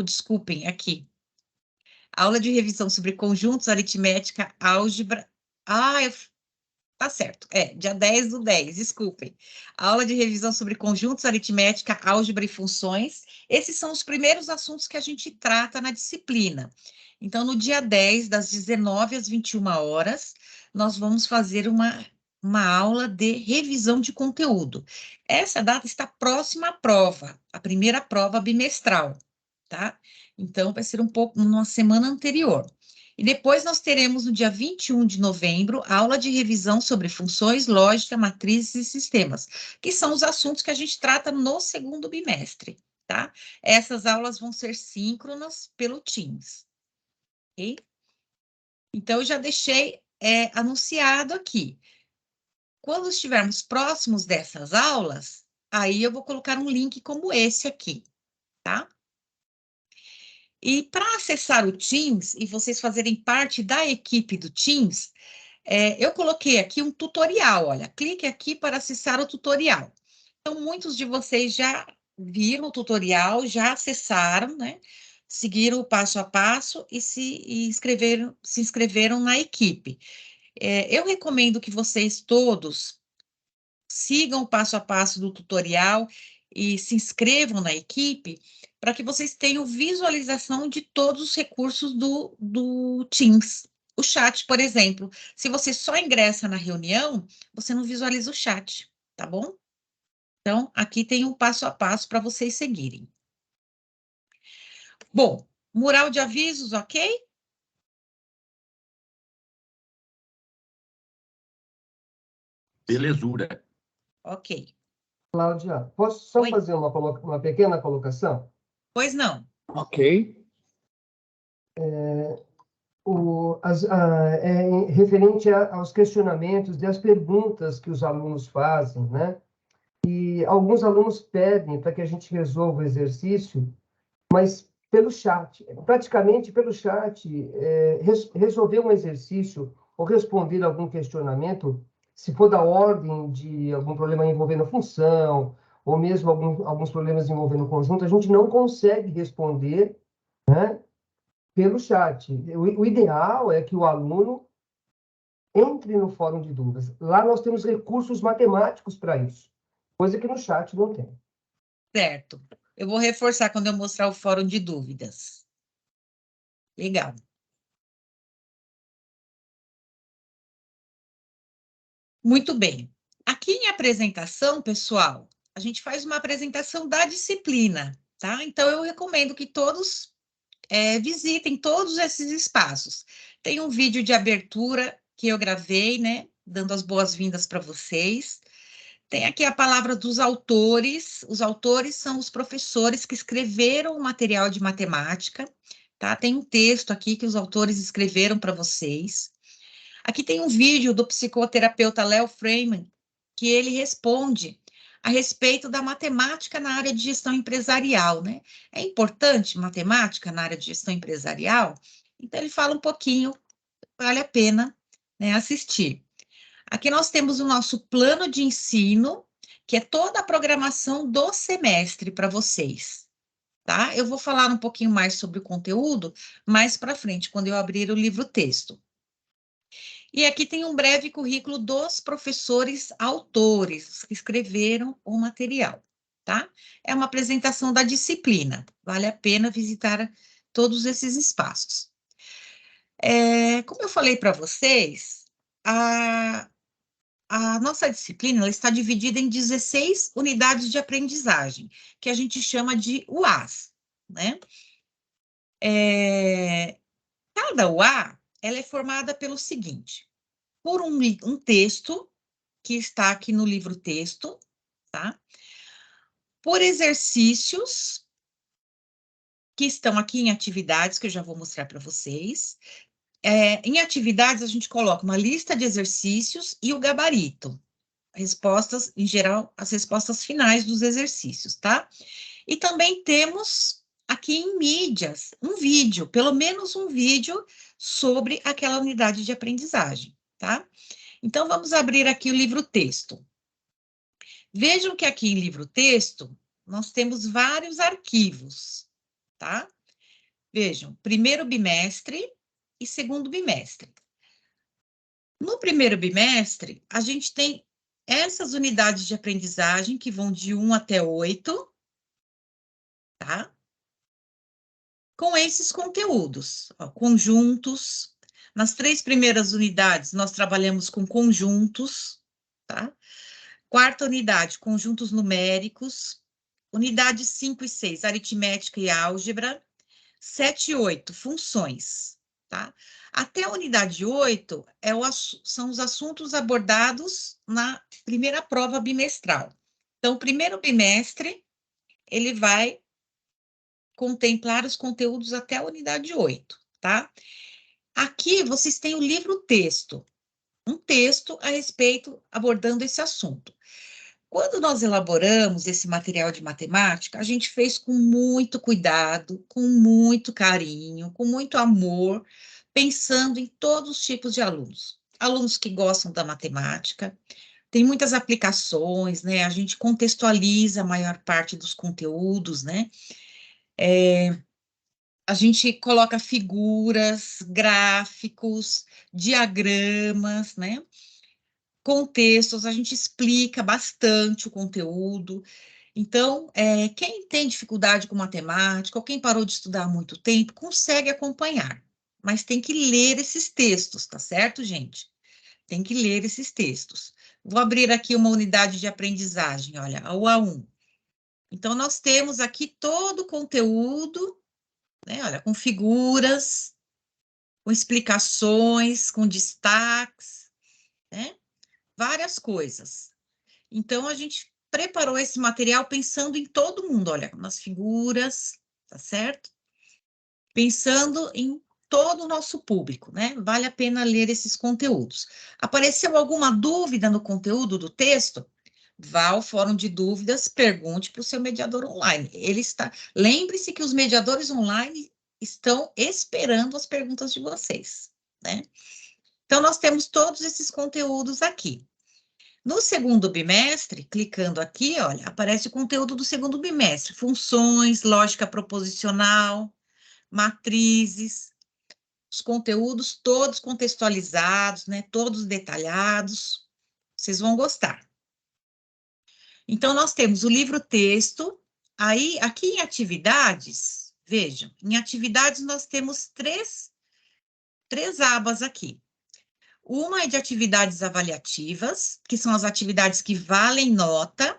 desculpem, aqui, aula de revisão sobre conjuntos, aritmética, álgebra, tá certo, dia 10/10, desculpem. Aula de revisão sobre conjuntos, aritmética, álgebra e funções. Esses são os primeiros assuntos que a gente trata na disciplina. Então, no dia 10, das 19 às 21 horas, nós vamos fazer uma aula de revisão de conteúdo. Essa data está próxima à prova, a primeira prova bimestral, tá? Então, vai ser um pouco numa semana anterior. E depois nós teremos, no dia 21 de novembro, aula de revisão sobre funções, lógica, matrizes e sistemas, que são os assuntos que a gente trata no segundo bimestre, tá? Essas aulas vão ser síncronas pelo Teams, ok? Então, eu já deixei anunciado aqui. Quando estivermos próximos dessas aulas, aí eu vou colocar um link como esse aqui, tá? E para acessar o Teams e vocês fazerem parte da equipe do Teams, eu coloquei aqui um tutorial, olha, clique aqui para acessar o tutorial. Então, muitos de vocês já viram o tutorial, já acessaram, né? Seguiram o passo a passo e se inscreveram na equipe. Eu recomendo que vocês todos sigam o passo a passo do tutorial e se inscrevam na equipe para que vocês tenham visualização de todos os recursos do Teams. O chat, por exemplo, se você só ingressa na reunião, você não visualiza o chat, tá bom? Então, aqui tem um passo a passo para vocês seguirem. Bom, mural de avisos, ok? Belezura. Ok. Cláudia, posso só fazer uma pequena colocação? Pois não. Ok. Referente aos questionamentos e às perguntas que os alunos fazem, né? E alguns alunos pedem para que a gente resolva o exercício, mas pelo chat, praticamente pelo chat, resolver um exercício ou responder algum questionamento, se for da ordem de algum problema envolvendo função, ou mesmo alguns problemas envolvendo conjunto, a gente não consegue responder, né, pelo chat. O ideal é que o aluno entre no fórum de dúvidas. Lá nós temos recursos matemáticos para isso, coisa que no chat não tem. Certo. Eu vou reforçar quando eu mostrar o fórum de dúvidas. Legal. Muito bem. Aqui em apresentação, pessoal, a gente faz uma apresentação da disciplina, tá? Então, eu recomendo que todos visitem todos esses espaços. Tem um vídeo de abertura que eu gravei, né? Dando as boas-vindas para vocês. Tem aqui a palavra dos autores. Os autores são os professores que escreveram o material de matemática, tá? Tem um texto aqui que os autores escreveram para vocês. Aqui tem um vídeo do psicoterapeuta Léo Freeman, que ele responde a respeito da matemática na área de gestão empresarial, né? É importante matemática na área de gestão empresarial? Então, ele fala um pouquinho, vale a pena, né, assistir. Aqui nós temos o nosso plano de ensino, que é toda a programação do semestre para vocês, tá? Eu vou falar um pouquinho mais sobre o conteúdo mais para frente, quando eu abrir o livro-texto. E aqui tem um breve currículo dos professores autores que escreveram o material, tá? É uma apresentação da disciplina, vale a pena visitar todos esses espaços. Como eu falei para vocês, a nossa disciplina ela está dividida em 16 unidades de aprendizagem, que a gente chama de UAs, né? Cada UA ela é formada pelo seguinte: por um texto, que está aqui no livro texto, tá? Por exercícios, que estão aqui em atividades, que eu já vou mostrar para vocês. Em atividades, a gente coloca uma lista de exercícios e o gabarito. Respostas, em geral, as respostas finais dos exercícios, tá? E também temos aqui em mídias um vídeo, pelo menos um vídeo sobre aquela unidade de aprendizagem, tá? Então, vamos abrir aqui o livro-texto. Vejam que aqui em livro-texto, nós temos vários arquivos, tá? Vejam, primeiro bimestre e segundo bimestre. No primeiro bimestre, a gente tem essas unidades de aprendizagem que vão de 1 até 8, tá? Com esses conteúdos, ó, conjuntos. Nas 3 primeiras unidades, nós trabalhamos com conjuntos, tá? Quarta unidade, conjuntos numéricos. Unidades 5 e 6, aritmética e álgebra. 7 e 8, funções, tá? Até a unidade 8 são os assuntos abordados na primeira prova bimestral. Então, o primeiro bimestre, ele vai contemplar os conteúdos até a unidade 8, tá? Aqui, vocês têm o livro-texto, um texto a respeito, abordando esse assunto. Quando nós elaboramos esse material de matemática, a gente fez com muito cuidado, com muito carinho, com muito amor, pensando em todos os tipos de alunos. Alunos que gostam da matemática, tem muitas aplicações, né? A gente contextualiza a maior parte dos conteúdos, né? A gente coloca figuras, gráficos, diagramas, né? Contextos, a gente explica bastante o conteúdo. Então, quem tem dificuldade com matemática, ou quem parou de estudar há muito tempo, consegue acompanhar, mas tem que ler esses textos, tá certo, gente? Tem que ler esses textos. Vou abrir aqui uma unidade de aprendizagem, olha, o A1. Então, nós temos aqui todo o conteúdo, né, olha, com figuras, com explicações, com destaques, né? Várias coisas. Então, a gente preparou esse material pensando em todo mundo, olha, nas figuras, tá certo? Pensando em todo o nosso público, né? Vale a pena ler esses conteúdos. Apareceu alguma dúvida no conteúdo do texto? Vá ao fórum de dúvidas, pergunte para o seu mediador online. Lembre-se que os mediadores online estão esperando as perguntas de vocês, né? Então, nós temos todos esses conteúdos aqui. No segundo bimestre, clicando aqui, olha, aparece o conteúdo do segundo bimestre, funções, lógica proposicional, matrizes, os conteúdos todos contextualizados, né, todos detalhados, vocês vão gostar. Então, nós temos o livro-texto, aí, aqui em atividades, vejam, em atividades nós temos três abas aqui. Uma é de atividades avaliativas, que são as atividades que valem nota,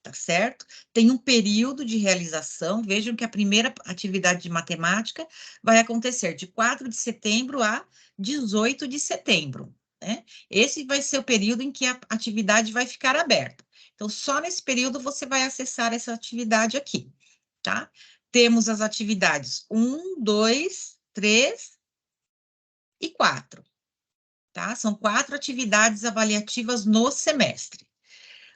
tá certo? Tem um período de realização, vejam que a primeira atividade de matemática vai acontecer de 4 de setembro a 18 de setembro, né? Esse vai ser o período em que a atividade vai ficar aberta. Então, só nesse período você vai acessar essa atividade aqui, tá? Temos as atividades 1, 2, 3 e 4. Tá? São 4 atividades avaliativas no semestre.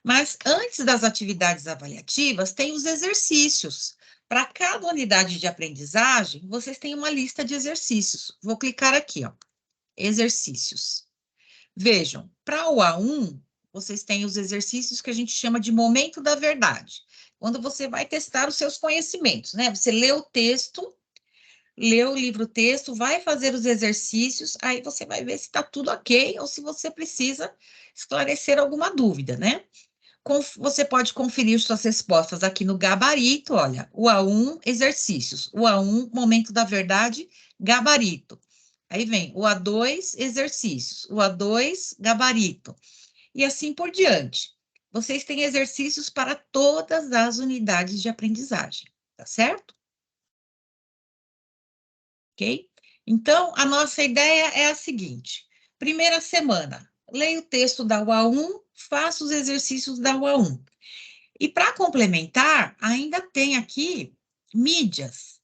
Mas antes das atividades avaliativas, tem os exercícios. Para cada unidade de aprendizagem, vocês têm uma lista de exercícios. Vou clicar aqui, ó. Exercícios. Vejam, para o A1, vocês têm os exercícios que a gente chama de momento da verdade. Quando você vai testar os seus conhecimentos, né? Você lê o texto, lê o livro-texto, vai fazer os exercícios, aí você vai ver se está tudo ok ou se você precisa esclarecer alguma dúvida, né? Você pode conferir suas respostas aqui no gabarito, olha, o A1, exercícios, o A1, momento da verdade, gabarito. Aí vem o A2, exercícios, o A2, gabarito, e assim por diante. Vocês têm exercícios para todas as unidades de aprendizagem, tá certo? Ok? Então, a nossa ideia é a seguinte: primeira semana, leia o texto da UA1, faça os exercícios da UA1. E para complementar, ainda tem aqui mídias.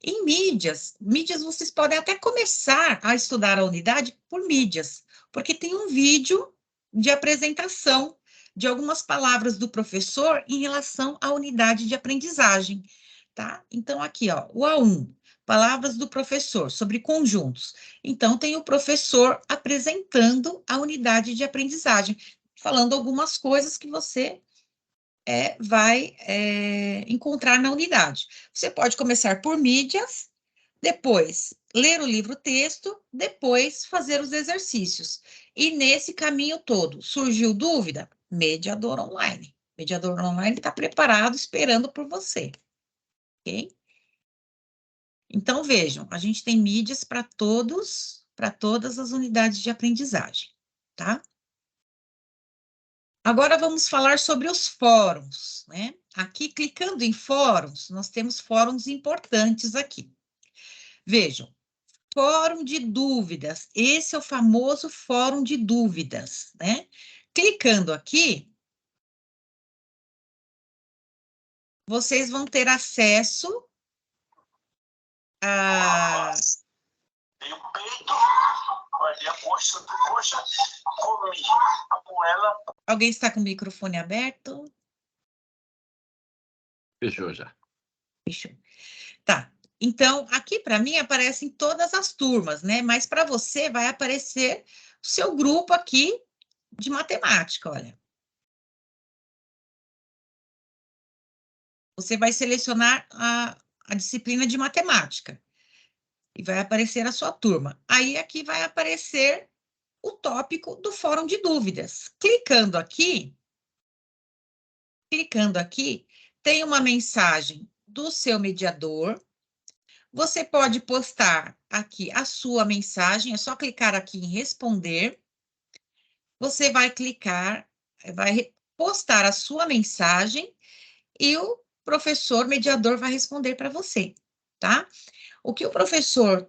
Em mídias vocês podem até começar a estudar a unidade por mídias, porque tem um vídeo de apresentação de algumas palavras do professor em relação à unidade de aprendizagem, tá? Então, aqui, ó, o A1, palavras do professor sobre conjuntos. Então, tem o professor apresentando a unidade de aprendizagem, falando algumas coisas que você vai encontrar na unidade. Você pode começar por mídias, depois ler o livro-texto, depois fazer os exercícios. E nesse caminho todo, surgiu dúvida? Mediador online. Mediador online está preparado, esperando por você. Ok? Então, vejam, a gente tem mídias para todas as unidades de aprendizagem, tá? Agora vamos falar sobre os fóruns, né? Aqui, clicando em fóruns, nós temos fóruns importantes aqui. Vejam, fórum de dúvidas, esse é o famoso fórum de dúvidas, né? Clicando aqui, vocês vão ter acesso a... Tem o peito, olha a coxa, comi com ela. Alguém está com o microfone aberto? Fechou já. Fechou. Tá. Então, aqui para mim aparecem todas as turmas, né? Mas para você vai aparecer o seu grupo aqui de matemática, olha. Você vai selecionar a disciplina de matemática e vai aparecer a sua turma. Aí aqui vai aparecer o tópico do fórum de dúvidas. Clicando aqui, tem uma mensagem do seu mediador. Você pode postar aqui a sua mensagem, é só clicar aqui em responder. Você vai clicar, vai postar a sua mensagem e o professor mediador vai responder para você, tá? O que o professor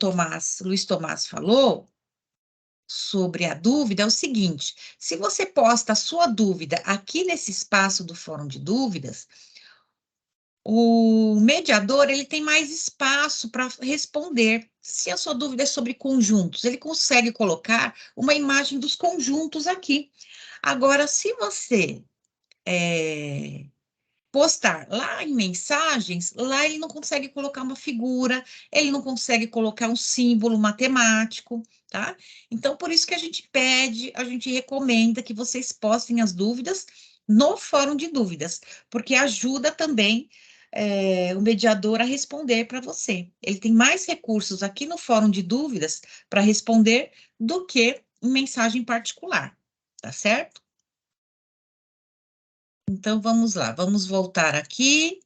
Luiz Tomás falou sobre a dúvida é o seguinte: se você posta a sua dúvida aqui nesse espaço do fórum de dúvidas, o mediador, ele tem mais espaço para responder. Se a sua dúvida é sobre conjuntos, ele consegue colocar uma imagem dos conjuntos aqui. Agora, se você postar lá em mensagens, lá ele não consegue colocar uma figura, ele não consegue colocar um símbolo matemático, tá? Então, por isso que a gente recomenda que vocês postem as dúvidas no fórum de dúvidas, porque ajuda também o mediador a responder para você. Ele tem mais recursos aqui no fórum de dúvidas para responder do que em mensagem particular, tá certo? Então, vamos lá, vamos voltar aqui.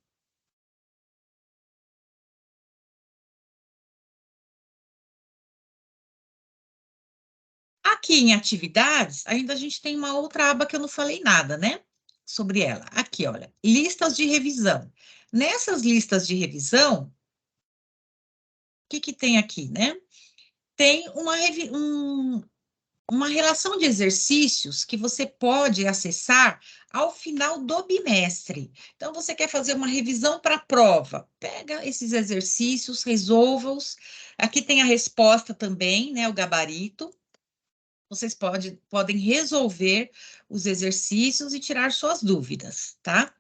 Aqui em atividades, ainda a gente tem uma outra aba que eu não falei nada, né? Sobre ela. Aqui, olha, listas de revisão. Nessas listas de revisão, o que tem aqui, né? Tem uma relação de exercícios que você pode acessar ao final do bimestre. Então, você quer fazer uma revisão para a prova, pega esses exercícios, resolva-os. Aqui tem a resposta também, né, o gabarito. Vocês podem resolver os exercícios e tirar suas dúvidas, tá?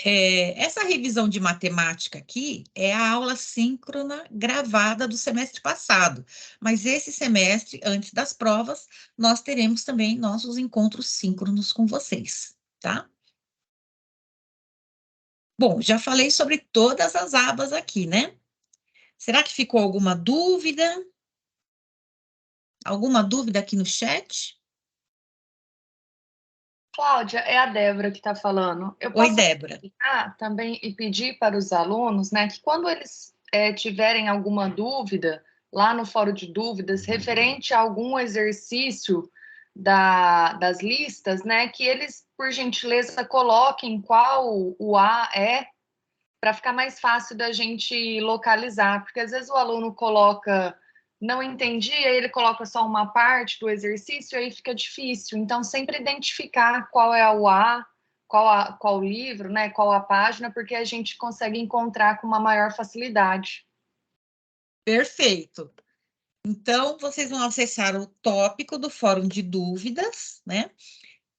Essa revisão de matemática aqui é a aula síncrona gravada do semestre passado, mas esse semestre, antes das provas, nós teremos também nossos encontros síncronos com vocês, tá? Bom, já falei sobre todas as abas aqui, né? Será que ficou alguma dúvida? Alguma dúvida aqui no chat? Cláudia, é a Débora que está falando. Eu Oi, posso Débora. também e pedir para os alunos, né, que quando eles tiverem alguma dúvida lá no fórum de dúvidas referente a algum exercício das listas, né, que eles, por gentileza, coloquem qual o A é, para ficar mais fácil da gente localizar, porque às vezes o aluno coloca não entendi, aí ele coloca só uma parte do exercício, aí fica difícil. Então, sempre identificar qual é o A, qual livro, né, qual a página, porque a gente consegue encontrar com uma maior facilidade. Perfeito. Então, vocês vão acessar o tópico do Fórum de Dúvidas, né?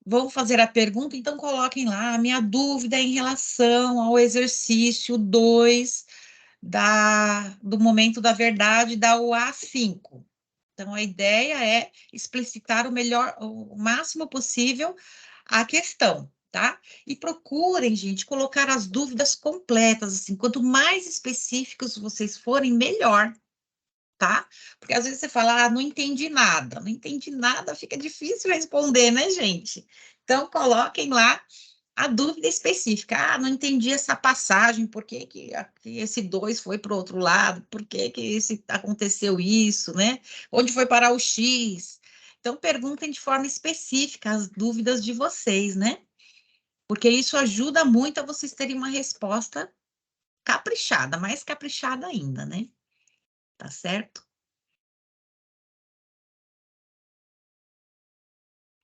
Vão fazer a pergunta, então coloquem lá, a minha dúvida é em relação ao exercício 2 do momento da verdade da UA5. Então, a ideia é explicitar o máximo possível a questão, tá? E procurem, gente, colocar as dúvidas completas, assim, quanto mais específicos vocês forem, melhor, tá? Porque às vezes você fala, não entendi nada, fica difícil responder, né, gente? Então, coloquem lá a dúvida específica. Não entendi essa passagem, por que esse 2 foi para o outro lado, por que aconteceu isso, né? Onde foi parar o X? Então, perguntem de forma específica as dúvidas de vocês, né? Porque isso ajuda muito a vocês terem uma resposta caprichada, mais caprichada ainda, né? Tá certo?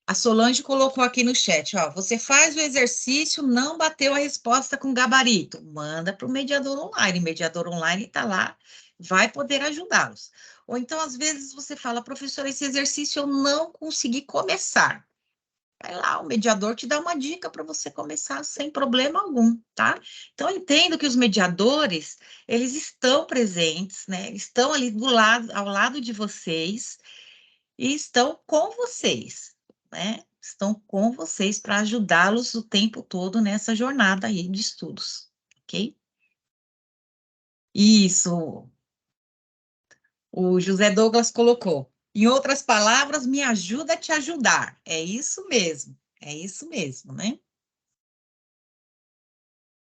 A Solange colocou aqui no chat, ó, você faz o exercício, não bateu a resposta com gabarito, manda para o mediador online está lá, vai poder ajudá-los. Ou então, às vezes, você fala, professora, esse exercício eu não consegui começar. Vai lá, o mediador te dá uma dica para você começar sem problema algum, tá? Então, eu entendo que os mediadores, eles estão presentes, né? Estão ali ao lado de vocês e estão com vocês, né? Estão com vocês para ajudá-los o tempo todo nessa jornada aí de estudos, ok? Isso. O José Douglas colocou. Em outras palavras, me ajuda a te ajudar. É isso mesmo, né?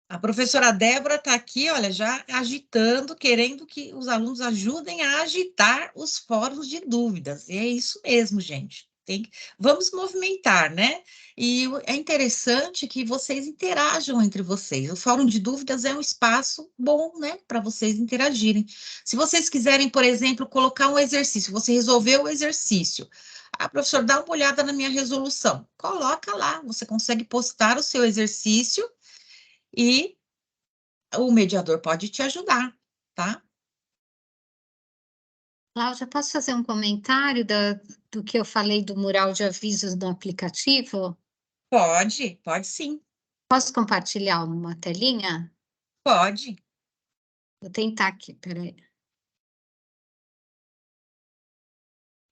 A professora Débora está aqui, olha, já agitando, querendo que os alunos ajudem a agitar os fóruns de dúvidas. E é isso mesmo, gente. Vamos movimentar, né? E é interessante que vocês interajam entre vocês. O fórum de dúvidas é um espaço bom, né, para vocês interagirem. Se vocês quiserem, por exemplo, colocar um exercício, você resolveu o exercício. Ah, professor, dá uma olhada na minha resolução. Coloca lá, você consegue postar o seu exercício e o mediador pode te ajudar, tá? Cláudia, posso fazer um comentário do que eu falei do mural de avisos no aplicativo? Pode sim. Posso compartilhar uma telinha? Pode. Vou tentar aqui, peraí.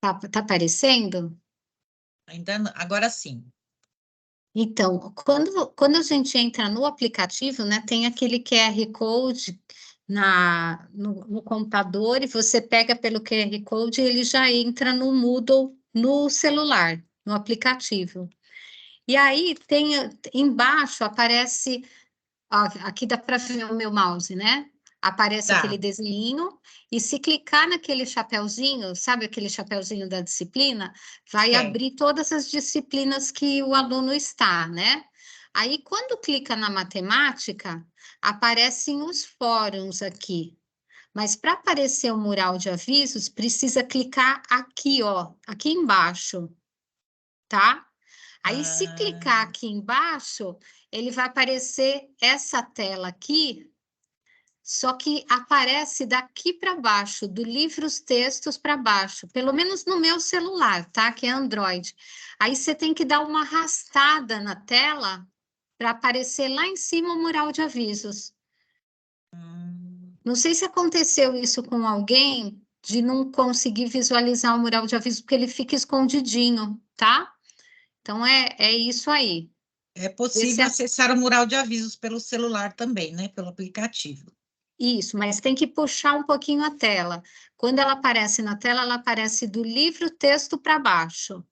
Tá aparecendo? Ainda não, agora sim. Então, quando a gente entra no aplicativo, né, tem aquele QR Code no computador e você pega pelo QR Code e ele já entra no Moodle no celular, no aplicativo. E aí tem embaixo aparece, ó, aqui dá para ver o meu mouse, né? Aparece aquele desenho, e se clicar naquele chapeuzinho, sabe aquele chapeuzinho da disciplina? Vai abrir todas as disciplinas que o aluno está, né? Aí, quando clica na matemática, aparecem os fóruns aqui. Mas para aparecer o mural de avisos, precisa clicar aqui, ó, aqui embaixo, tá? Aí, se clicar aqui embaixo, ele vai aparecer essa tela aqui, só que aparece daqui para baixo, do livros textos para baixo, pelo menos no meu celular, tá? Que é Android. Aí você tem que dar uma arrastada na tela para aparecer lá em cima o mural de avisos. Não sei se aconteceu isso com alguém, de não conseguir visualizar o mural de avisos, porque ele fica escondidinho, tá? Então, é isso aí. É possível acessar o mural de avisos pelo celular também, né? Pelo aplicativo. Isso, mas tem que puxar um pouquinho a tela. Quando ela aparece na tela, ela aparece do livro texto para baixo.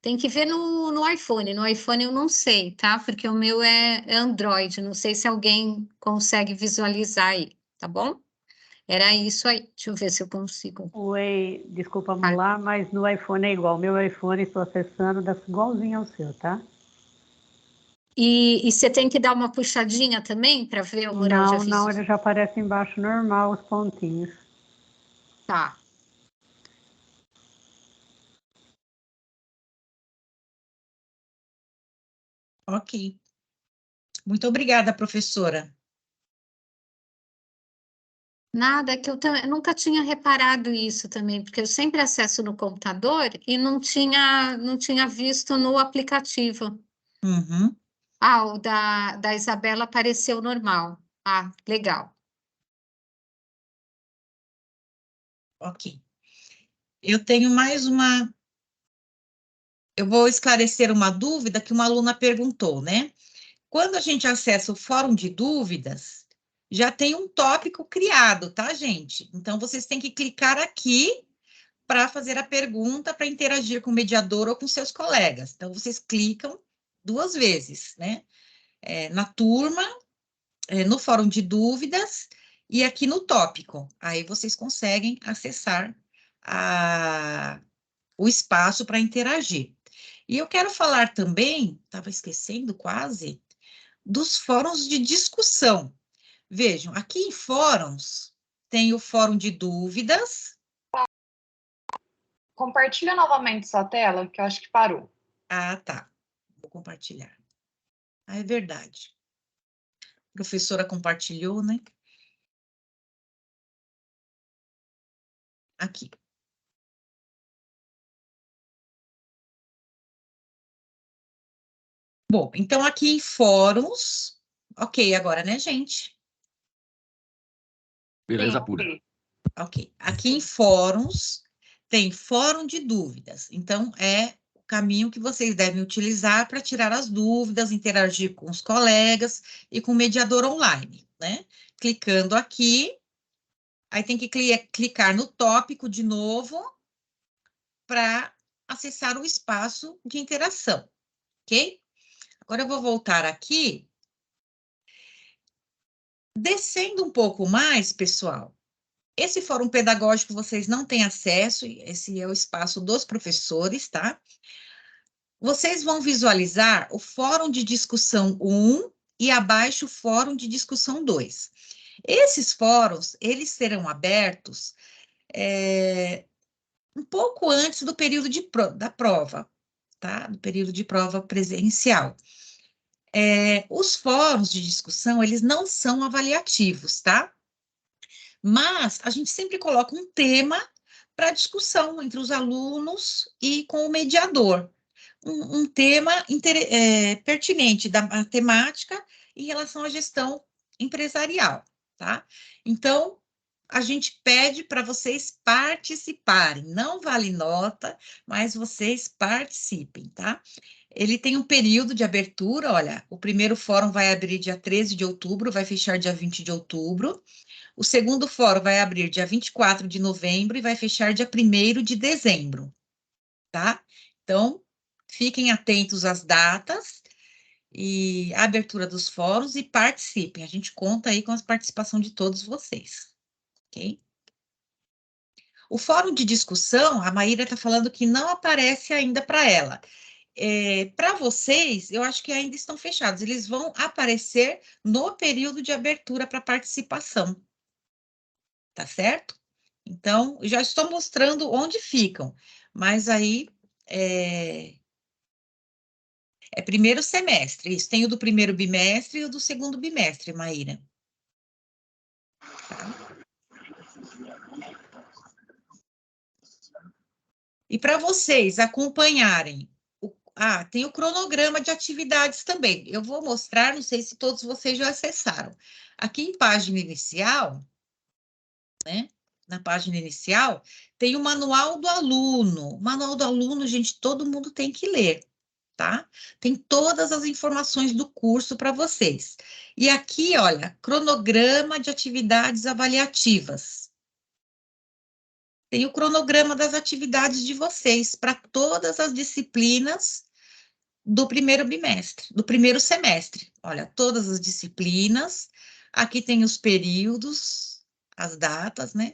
Tem que ver no iPhone. No iPhone eu não sei, tá? Porque o meu é Android. Não sei se alguém consegue visualizar aí, tá bom? Era isso aí. Deixa eu ver se eu consigo. Oi, desculpa amular, mas no iPhone é igual. Meu iPhone, estou acessando, dá igualzinho ao seu, tá? E você tem que dar uma puxadinha também para ver o mural de avisos? Não, ele já aparece embaixo normal, os pontinhos. Tá. Ok. Muito obrigada, professora. Nada, é que eu nunca tinha reparado isso também, porque eu sempre acesso no computador e não tinha visto no aplicativo. Uhum. Ah, o da Isabela apareceu normal. Ah, legal. Ok. Eu tenho mais uma... Eu vou esclarecer uma dúvida que uma aluna perguntou, né? Quando a gente acessa o fórum de dúvidas, já tem um tópico criado, tá, gente? Então, vocês têm que clicar aqui para fazer a pergunta, para interagir com o mediador ou com seus colegas. Então, vocês clicam 2 vezes, né? Na turma, no fórum de dúvidas e aqui no tópico. Aí vocês conseguem acessar o espaço para interagir. E eu quero falar também, estava esquecendo quase, dos fóruns de discussão. Vejam, aqui em fóruns, tem o fórum de dúvidas. Compartilha novamente sua tela, que eu acho que parou. Ah, tá. Vou compartilhar. Ah, é verdade. A professora compartilhou, né? Aqui. Bom, então aqui em fóruns, ok agora, né, gente? Beleza pura. Ok. Aqui em fóruns, tem fórum de dúvidas. Então, é o caminho que vocês devem utilizar para tirar as dúvidas, interagir com os colegas e com o mediador online, né? Clicando aqui, aí tem que clicar no tópico de novo para acessar o espaço de interação, ok? Agora eu vou voltar aqui. Descendo um pouco mais, pessoal, esse fórum pedagógico vocês não têm acesso, esse é o espaço dos professores, tá? Vocês vão visualizar o fórum de discussão 1 e abaixo o fórum de discussão 2. Esses fóruns, eles serão abertos um pouco antes do período da prova, tá? Do período de prova presencial. Os fóruns de discussão, eles não são avaliativos, tá? Mas a gente sempre coloca um tema para discussão entre os alunos e com o mediador. Um tema pertinente da matemática em relação à gestão empresarial, tá? Então, a gente pede para vocês participarem. Não vale nota, mas vocês participem, tá? Ele tem um período de abertura, olha, o primeiro fórum vai abrir dia 13 de outubro, vai fechar dia 20 de outubro. O segundo fórum vai abrir dia 24 de novembro e vai fechar dia 1º de dezembro, tá? Então, fiquem atentos às datas e à abertura dos fóruns e participem. A gente conta aí com a participação de todos vocês, ok? O fórum de discussão, a Maíra está falando que não aparece ainda para ela. Para vocês, eu acho que ainda estão fechados. Eles vão aparecer no período de abertura para participação. Tá certo? Então, já estou mostrando onde ficam, mas aí é primeiro semestre, isso, tem o do primeiro bimestre e o do segundo bimestre, Maíra. Tá? E para vocês acompanharem, tem o cronograma de atividades também. Eu vou mostrar, não sei se todos vocês já acessaram. Aqui em página inicial, né? Na página inicial, tem o manual do aluno. O manual do aluno, gente, todo mundo tem que ler, tá? Tem todas as informações do curso para vocês. E aqui, olha, cronograma de atividades avaliativas. Tem o cronograma das atividades de vocês para todas as disciplinas do primeiro bimestre, do primeiro semestre. Olha, todas as disciplinas. Aqui tem os períodos, as datas, né?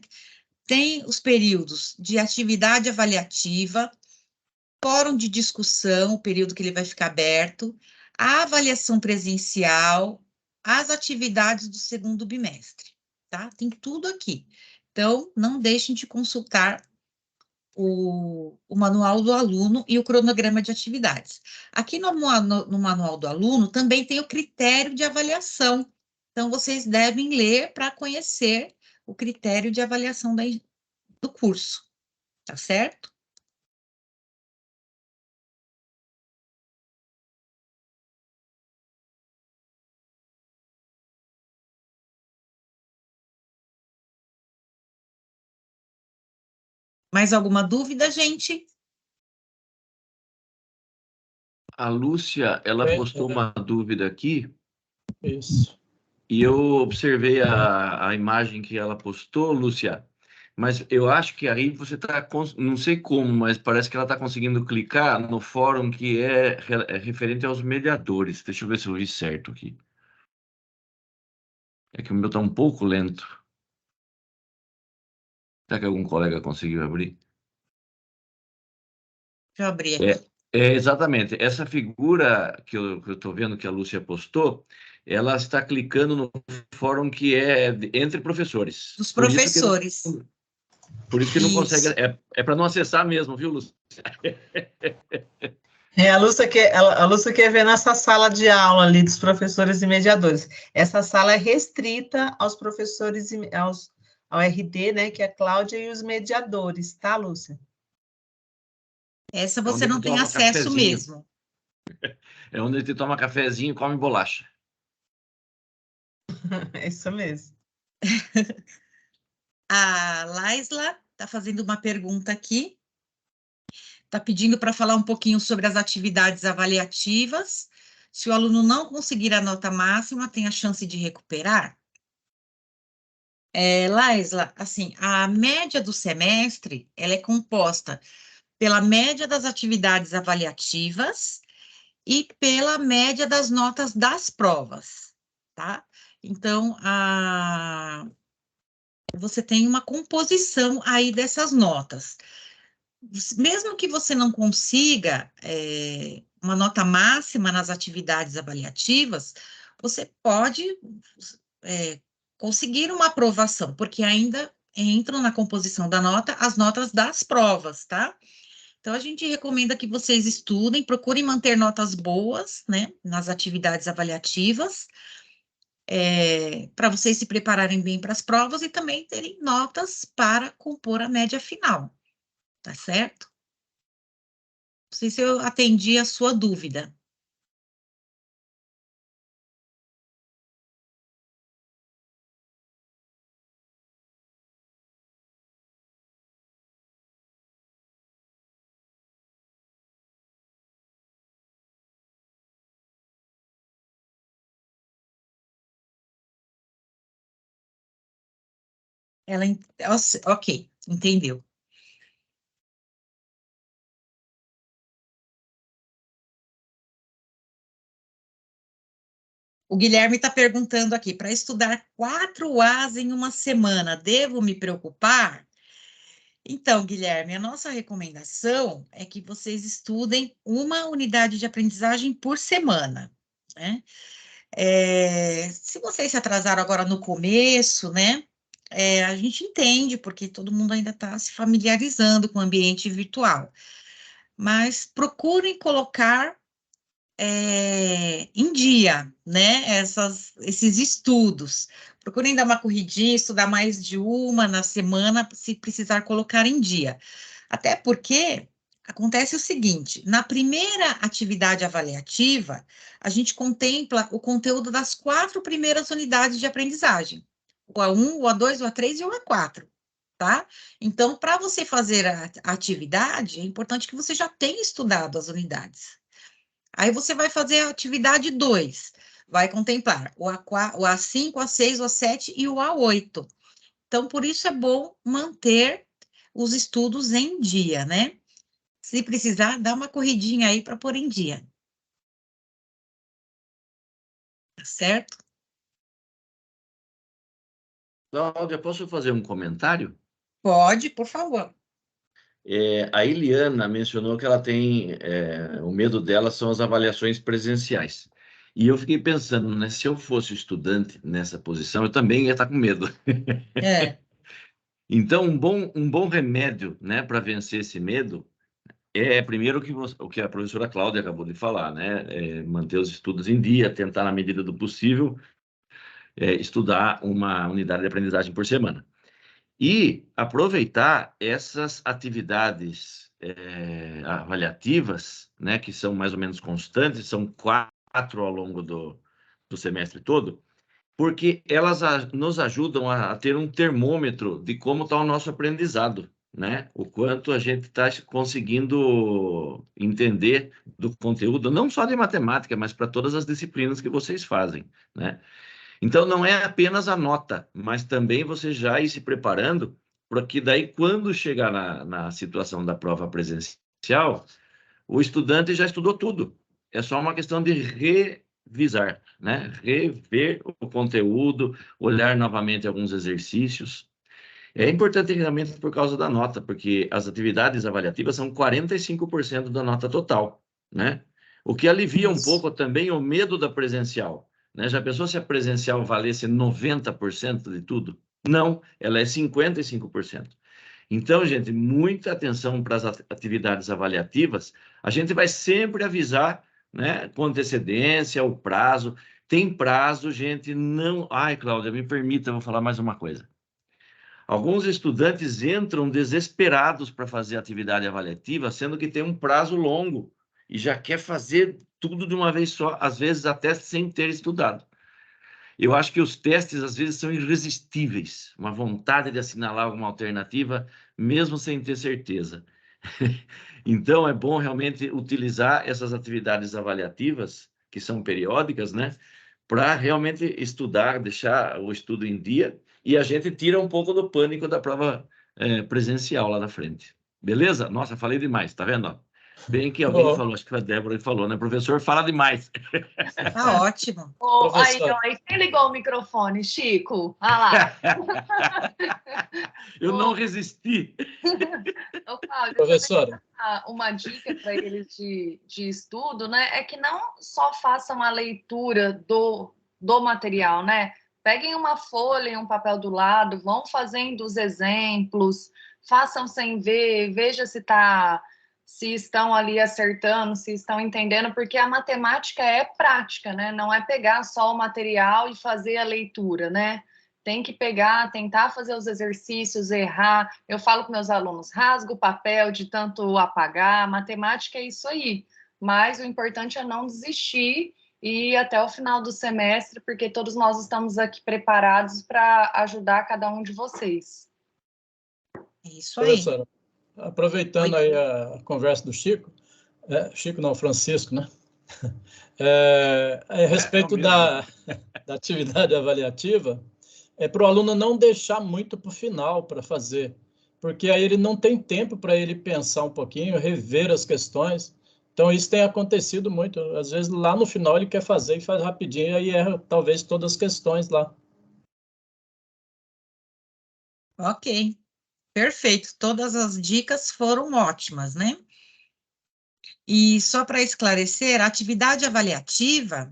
Tem os períodos de atividade avaliativa, fórum de discussão, o período que ele vai ficar aberto, a avaliação presencial, as atividades do segundo bimestre, tá? Tem tudo aqui. Então, não deixem de consultar o manual do aluno e o cronograma de atividades. Aqui no manual do aluno também tem o critério de avaliação. Então, vocês devem ler para conhecer o critério de avaliação do curso, tá certo? Mais alguma dúvida, gente? A Lúcia, ela postou uma dúvida aqui. Isso. E eu observei a imagem que ela postou, Lúcia, mas eu acho que aí você está, não sei como, mas parece que ela está conseguindo clicar no fórum que é referente aos mediadores. Deixa eu ver se eu vi certo aqui. É que o meu está um pouco lento. Será que algum colega conseguiu abrir? Deixa eu abrir aqui. Exatamente. Essa figura que eu estou vendo que a Lúcia postou, ela está clicando no fórum que é entre professores. Dos professores. Por isso que não consegue. É para não acessar mesmo, viu, Lúcia? A Lúcia quer ver nessa sala de aula ali dos professores e mediadores. Essa sala é restrita aos professores, ao RD, né, que é a Cláudia, e os mediadores, tá, Lúcia? Essa você não tem acesso mesmo. É onde a gente toma cafezinho e come bolacha. É isso mesmo. A Laisla está fazendo uma pergunta aqui. Está pedindo para falar um pouquinho sobre as atividades avaliativas. Se o aluno não conseguir a nota máxima, tem a chance de recuperar? Laisla, assim, a média do semestre, ela é composta pela média das atividades avaliativas e pela média das notas das provas, tá? Então, você tem uma composição aí dessas notas. Mesmo que você não consiga uma nota máxima nas atividades avaliativas, você pode conseguir uma aprovação, porque ainda entram na composição da nota as notas das provas, tá? Então, a gente recomenda que vocês estudem, procurem manter notas boas, né, nas atividades avaliativas, para vocês se prepararem bem para as provas e também terem notas para compor a média final, tá certo? Não sei se eu atendi a sua dúvida. Ok, entendeu. O Guilherme está perguntando aqui, para estudar 4 As em uma semana, devo me preocupar? Então, Guilherme, a nossa recomendação é que vocês estudem uma unidade de aprendizagem por semana, né? Se vocês se atrasaram agora no começo, né? A gente entende, porque todo mundo ainda está se familiarizando com o ambiente virtual. Mas procurem colocar em dia, né? Esses estudos. Procurem dar uma corridinha, estudar mais de uma na semana, se precisar colocar em dia. Até porque acontece o seguinte: na primeira atividade avaliativa, a gente contempla o conteúdo das 4 primeiras unidades de aprendizagem: o A1, o A2, o A3 e o A4. Tá? Então, para você fazer a atividade, é importante que você já tenha estudado as unidades. Aí você vai fazer a atividade 2, vai contemplar o A5, o A6, o A7 e o A8. Então, por isso é bom manter os estudos em dia, né? Se precisar, dá uma corridinha aí para pôr em dia. Tá certo? Cláudia, posso fazer um comentário? Pode, por favor. A Eliana mencionou que ela tem, o medo dela são as avaliações presenciais. E eu fiquei pensando, né, se eu fosse estudante nessa posição, eu também ia estar com medo. Então, um bom remédio, né, para vencer esse medo é, primeiro, o que a professora Cláudia acabou de falar, né? Manter os estudos em dia, tentar, na medida do possível, estudar uma unidade de aprendizagem por semana. E aproveitar essas atividades avaliativas, né, que são mais ou menos constantes, são 4 ao longo do semestre todo, porque elas nos ajudam a ter um termômetro de como está o nosso aprendizado, né? O quanto a gente está conseguindo entender do conteúdo, não só de matemática, mas para todas as disciplinas que vocês fazem, né? Então, não é apenas a nota, mas também você já ir se preparando para que daí, quando chegar na situação da prova presencial, o estudante já estudou tudo. É só uma questão de revisar, né? Rever o conteúdo, olhar novamente alguns exercícios. É importante realmente por causa da nota, porque as atividades avaliativas são 45% da nota total, né? O que alivia um pouco também o medo da presencial, né? Já pensou se a presencial valesse 90% de tudo? Não, ela é 55%. Então, gente, muita atenção para as atividades avaliativas. A gente vai sempre avisar, né, com antecedência, o prazo. Tem prazo, gente, não... Ai, Cláudia, me permita, eu vou falar mais uma coisa. Alguns estudantes entram desesperados para fazer atividade avaliativa, sendo que tem um prazo longo e já quer fazer tudo de uma vez só, às vezes até sem ter estudado. Eu acho que os testes, às vezes, são irresistíveis, uma vontade de assinalar alguma alternativa, mesmo sem ter certeza. Então, é bom realmente utilizar essas atividades avaliativas, que são periódicas, né, para realmente estudar, deixar o estudo em dia, e a gente tira um pouco do pânico da prova presencial lá na frente. Beleza? Nossa, falei demais, tá vendo? Bem que alguém falou, acho que foi a Débora que falou, né? Professor, fala demais. Tá ótimo. Aí, quem ligou o microfone? Chico? Ah lá. Eu não resisti. Ô, Cláudio, Professora, uma dica para eles de estudo, né? É que não só façam a leitura do material, né? Peguem uma folha e um papel do lado, vão fazendo os exemplos, façam sem ver, veja se estão ali acertando, se estão entendendo, porque a matemática é prática, né? Não é pegar só o material e fazer a leitura, né? Tem que pegar, tentar fazer os exercícios, errar. Eu falo com meus alunos, rasga o papel de tanto apagar, matemática é isso aí. Mas o importante é não desistir e ir até o final do semestre, porque todos nós estamos aqui preparados para ajudar cada um de vocês. É isso aí. professora, aproveitando aí a conversa do Chico, Chico não, Francisco, né? A respeito da atividade avaliativa, para o aluno não deixar muito para o final para fazer, porque aí ele não tem tempo para ele pensar um pouquinho, rever as questões. Então, isso tem acontecido muito. Às vezes, lá no final, ele quer fazer e faz rapidinho, e aí erra talvez todas as questões lá. Ok, perfeito. Todas as dicas foram ótimas, né? E só para esclarecer, a atividade avaliativa,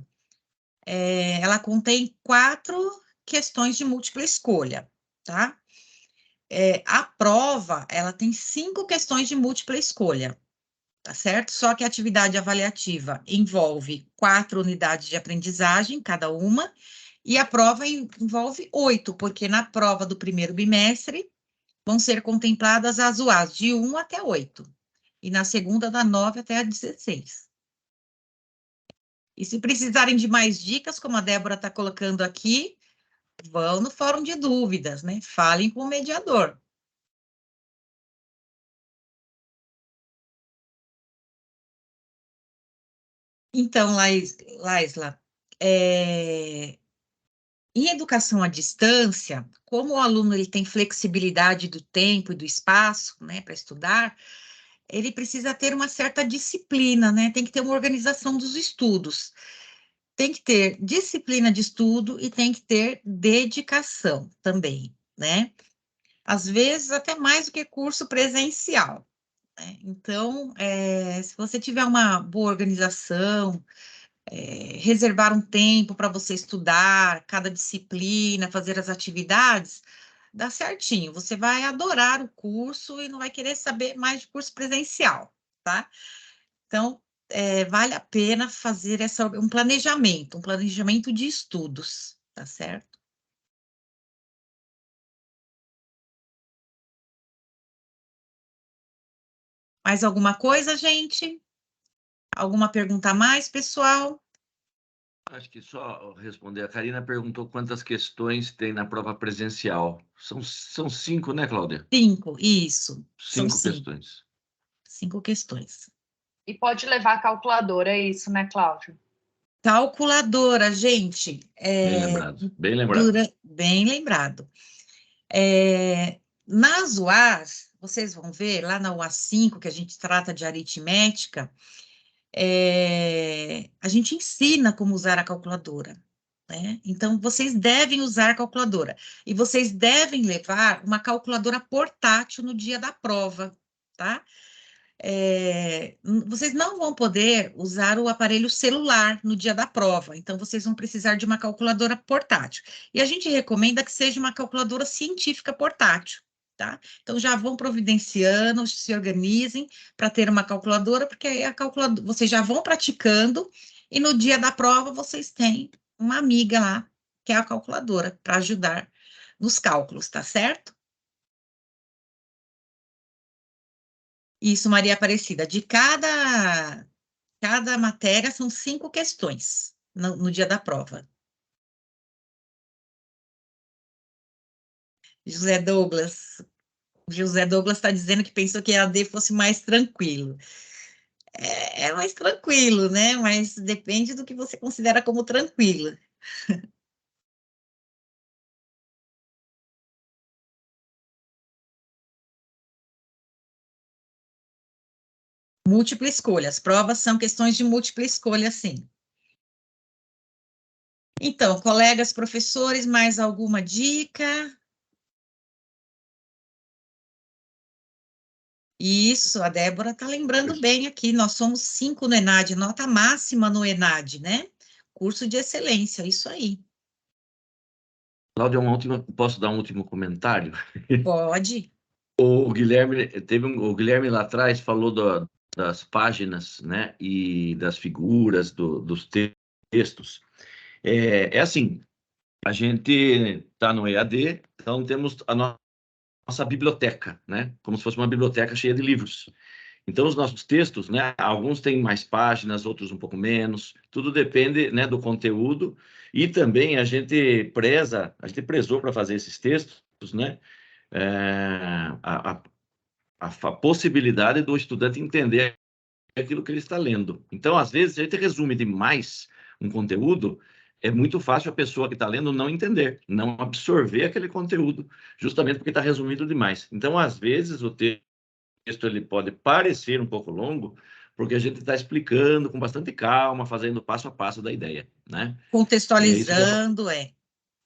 ela contém 4 questões de múltipla escolha, tá? A prova, ela tem 5 questões de múltipla escolha, tá certo? Só que a atividade avaliativa envolve 4 unidades de aprendizagem, cada uma, e a prova envolve 8, porque na prova do primeiro bimestre vão ser contempladas as UAs de 1 até 8, e na segunda da 9 até a 16. E se precisarem de mais dicas, como a Débora está colocando aqui, vão no fórum de dúvidas, né? Falem com o mediador. Então, Laisla, em educação à distância, como o aluno ele tem flexibilidade do tempo e do espaço, né, para estudar, ele precisa ter uma certa disciplina, né? Tem que ter uma organização dos estudos. Tem que ter disciplina de estudo e tem que ter dedicação também, né? Às vezes, até mais do que curso presencial, né? Então, se você tiver uma boa organização, reservar um tempo para você estudar cada disciplina, fazer as atividades, dar certinho. Você vai adorar o curso e não vai querer saber mais de curso presencial, tá? Então, vale a pena fazer um planejamento de estudos, tá certo? Mais alguma coisa, gente? Alguma pergunta a mais, pessoal? Acho que só responder. A Karina perguntou quantas questões tem na prova presencial. São 5, né, Cláudia? 5, isso. São 5 questões. 5 questões. E pode levar a calculadora, é isso, né, Cláudio? Calculadora, gente. Bem lembrado, bem lembrado. Bem lembrado. Nas UAs, vocês vão ver, lá na UA 5, que a gente trata de aritmética, a gente ensina como usar a calculadora, né? Então, vocês devem usar a calculadora. E vocês devem levar uma calculadora portátil no dia da prova, tá? Vocês não vão poder usar o aparelho celular no dia da prova, então vocês vão precisar de uma calculadora portátil. E a gente recomenda que seja uma calculadora científica portátil, tá? Então já vão providenciando, se organizem para ter uma calculadora, porque aí vocês já vão praticando e no dia da prova vocês têm uma amiga lá, que é a calculadora, para ajudar nos cálculos, tá certo? Isso, Maria Aparecida. De cada matéria são 5 questões no dia da prova. José Douglas está dizendo que pensou que a AD fosse mais tranquilo. É mais tranquilo, né? Mas depende do que você considera como tranquilo. Múltipla escolha. As provas são questões de múltipla escolha, sim. Então, colegas, professores, mais alguma dica? Isso, a Débora está lembrando bem aqui, nós somos 5 no ENAD, nota máxima no ENAD, né? Curso de excelência, isso aí. Cláudia, posso dar um último comentário? Pode. O Guilherme lá atrás falou das páginas, né, e das figuras, dos textos. É assim, a gente está no EAD, então temos a nossa biblioteca, né, como se fosse uma biblioteca cheia de livros. Então, os nossos textos, né, alguns têm mais páginas, outros um pouco menos, tudo depende, né, do conteúdo, e também a gente prezou para fazer esses textos, né, a possibilidade do estudante entender aquilo que ele está lendo. Então, às vezes, a gente resume demais um conteúdo, é muito fácil a pessoa que está lendo não entender, não absorver aquele conteúdo, justamente porque está resumido demais. Então, às vezes, o texto ele pode parecer um pouco longo, porque a gente está explicando com bastante calma, fazendo passo a passo da ideia, né? Contextualizando,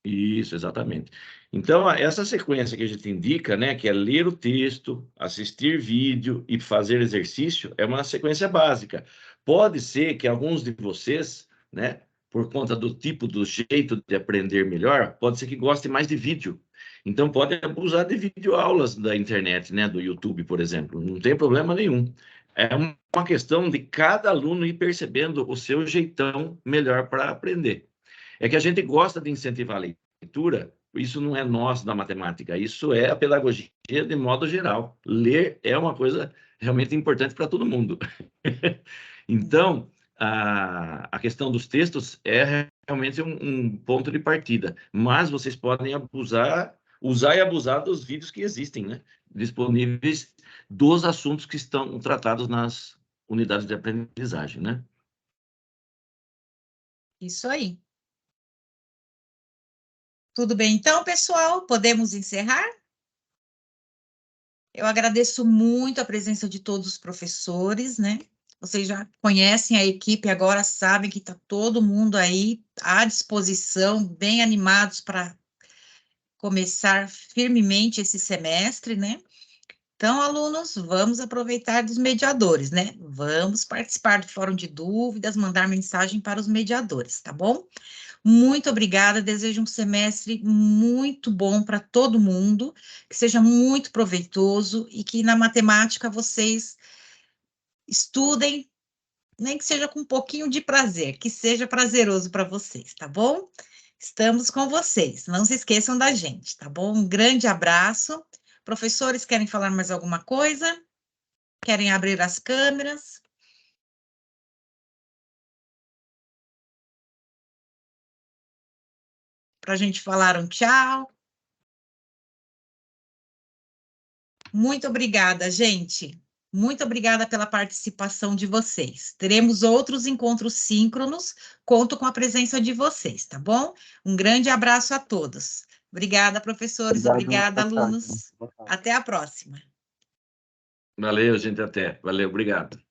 Isso, exatamente. Então, essa sequência que a gente indica, né, que é ler o texto, assistir vídeo e fazer exercício, é uma sequência básica. Pode ser que alguns de vocês, né, por conta do jeito de aprender melhor, pode ser que gostem mais de vídeo. Então, pode abusar de videoaulas da internet, né, do YouTube, por exemplo. Não tem problema nenhum. É uma questão de cada aluno ir percebendo o seu jeitão melhor para aprender. É que a gente gosta de incentivar a leitura, isso não é nosso da matemática, isso é a pedagogia de modo geral. Ler é uma coisa realmente importante para todo mundo. Então, a questão dos textos é realmente um ponto de partida, mas vocês podem usar e abusar dos vídeos que existem, né? Disponíveis dos assuntos que estão tratados nas unidades de aprendizagem, né? Isso aí. Tudo bem, então, pessoal, podemos encerrar? Eu agradeço muito a presença de todos os professores, né? Vocês já conhecem a equipe, agora sabem que está todo mundo aí à disposição, bem animados para começar firmemente esse semestre, né? Então, alunos, vamos aproveitar dos mediadores, né? Vamos participar do fórum de dúvidas, mandar mensagem para os mediadores, tá bom? Muito obrigada, desejo um semestre muito bom para todo mundo, que seja muito proveitoso e que na matemática vocês estudem, nem que seja com um pouquinho de prazer, que seja prazeroso para vocês, tá bom? Estamos com vocês, não se esqueçam da gente, tá bom? Um grande abraço. Professores, querem falar mais alguma coisa? Querem abrir as câmeras? Para a gente falar um tchau. Muito obrigada, gente. Muito obrigada pela participação de vocês. Teremos outros encontros síncronos, conto com a presença de vocês, tá bom? Um grande abraço a todos. Obrigada, professores. Obrigada, alunos. Até a próxima. Valeu, gente, até. Valeu, obrigado.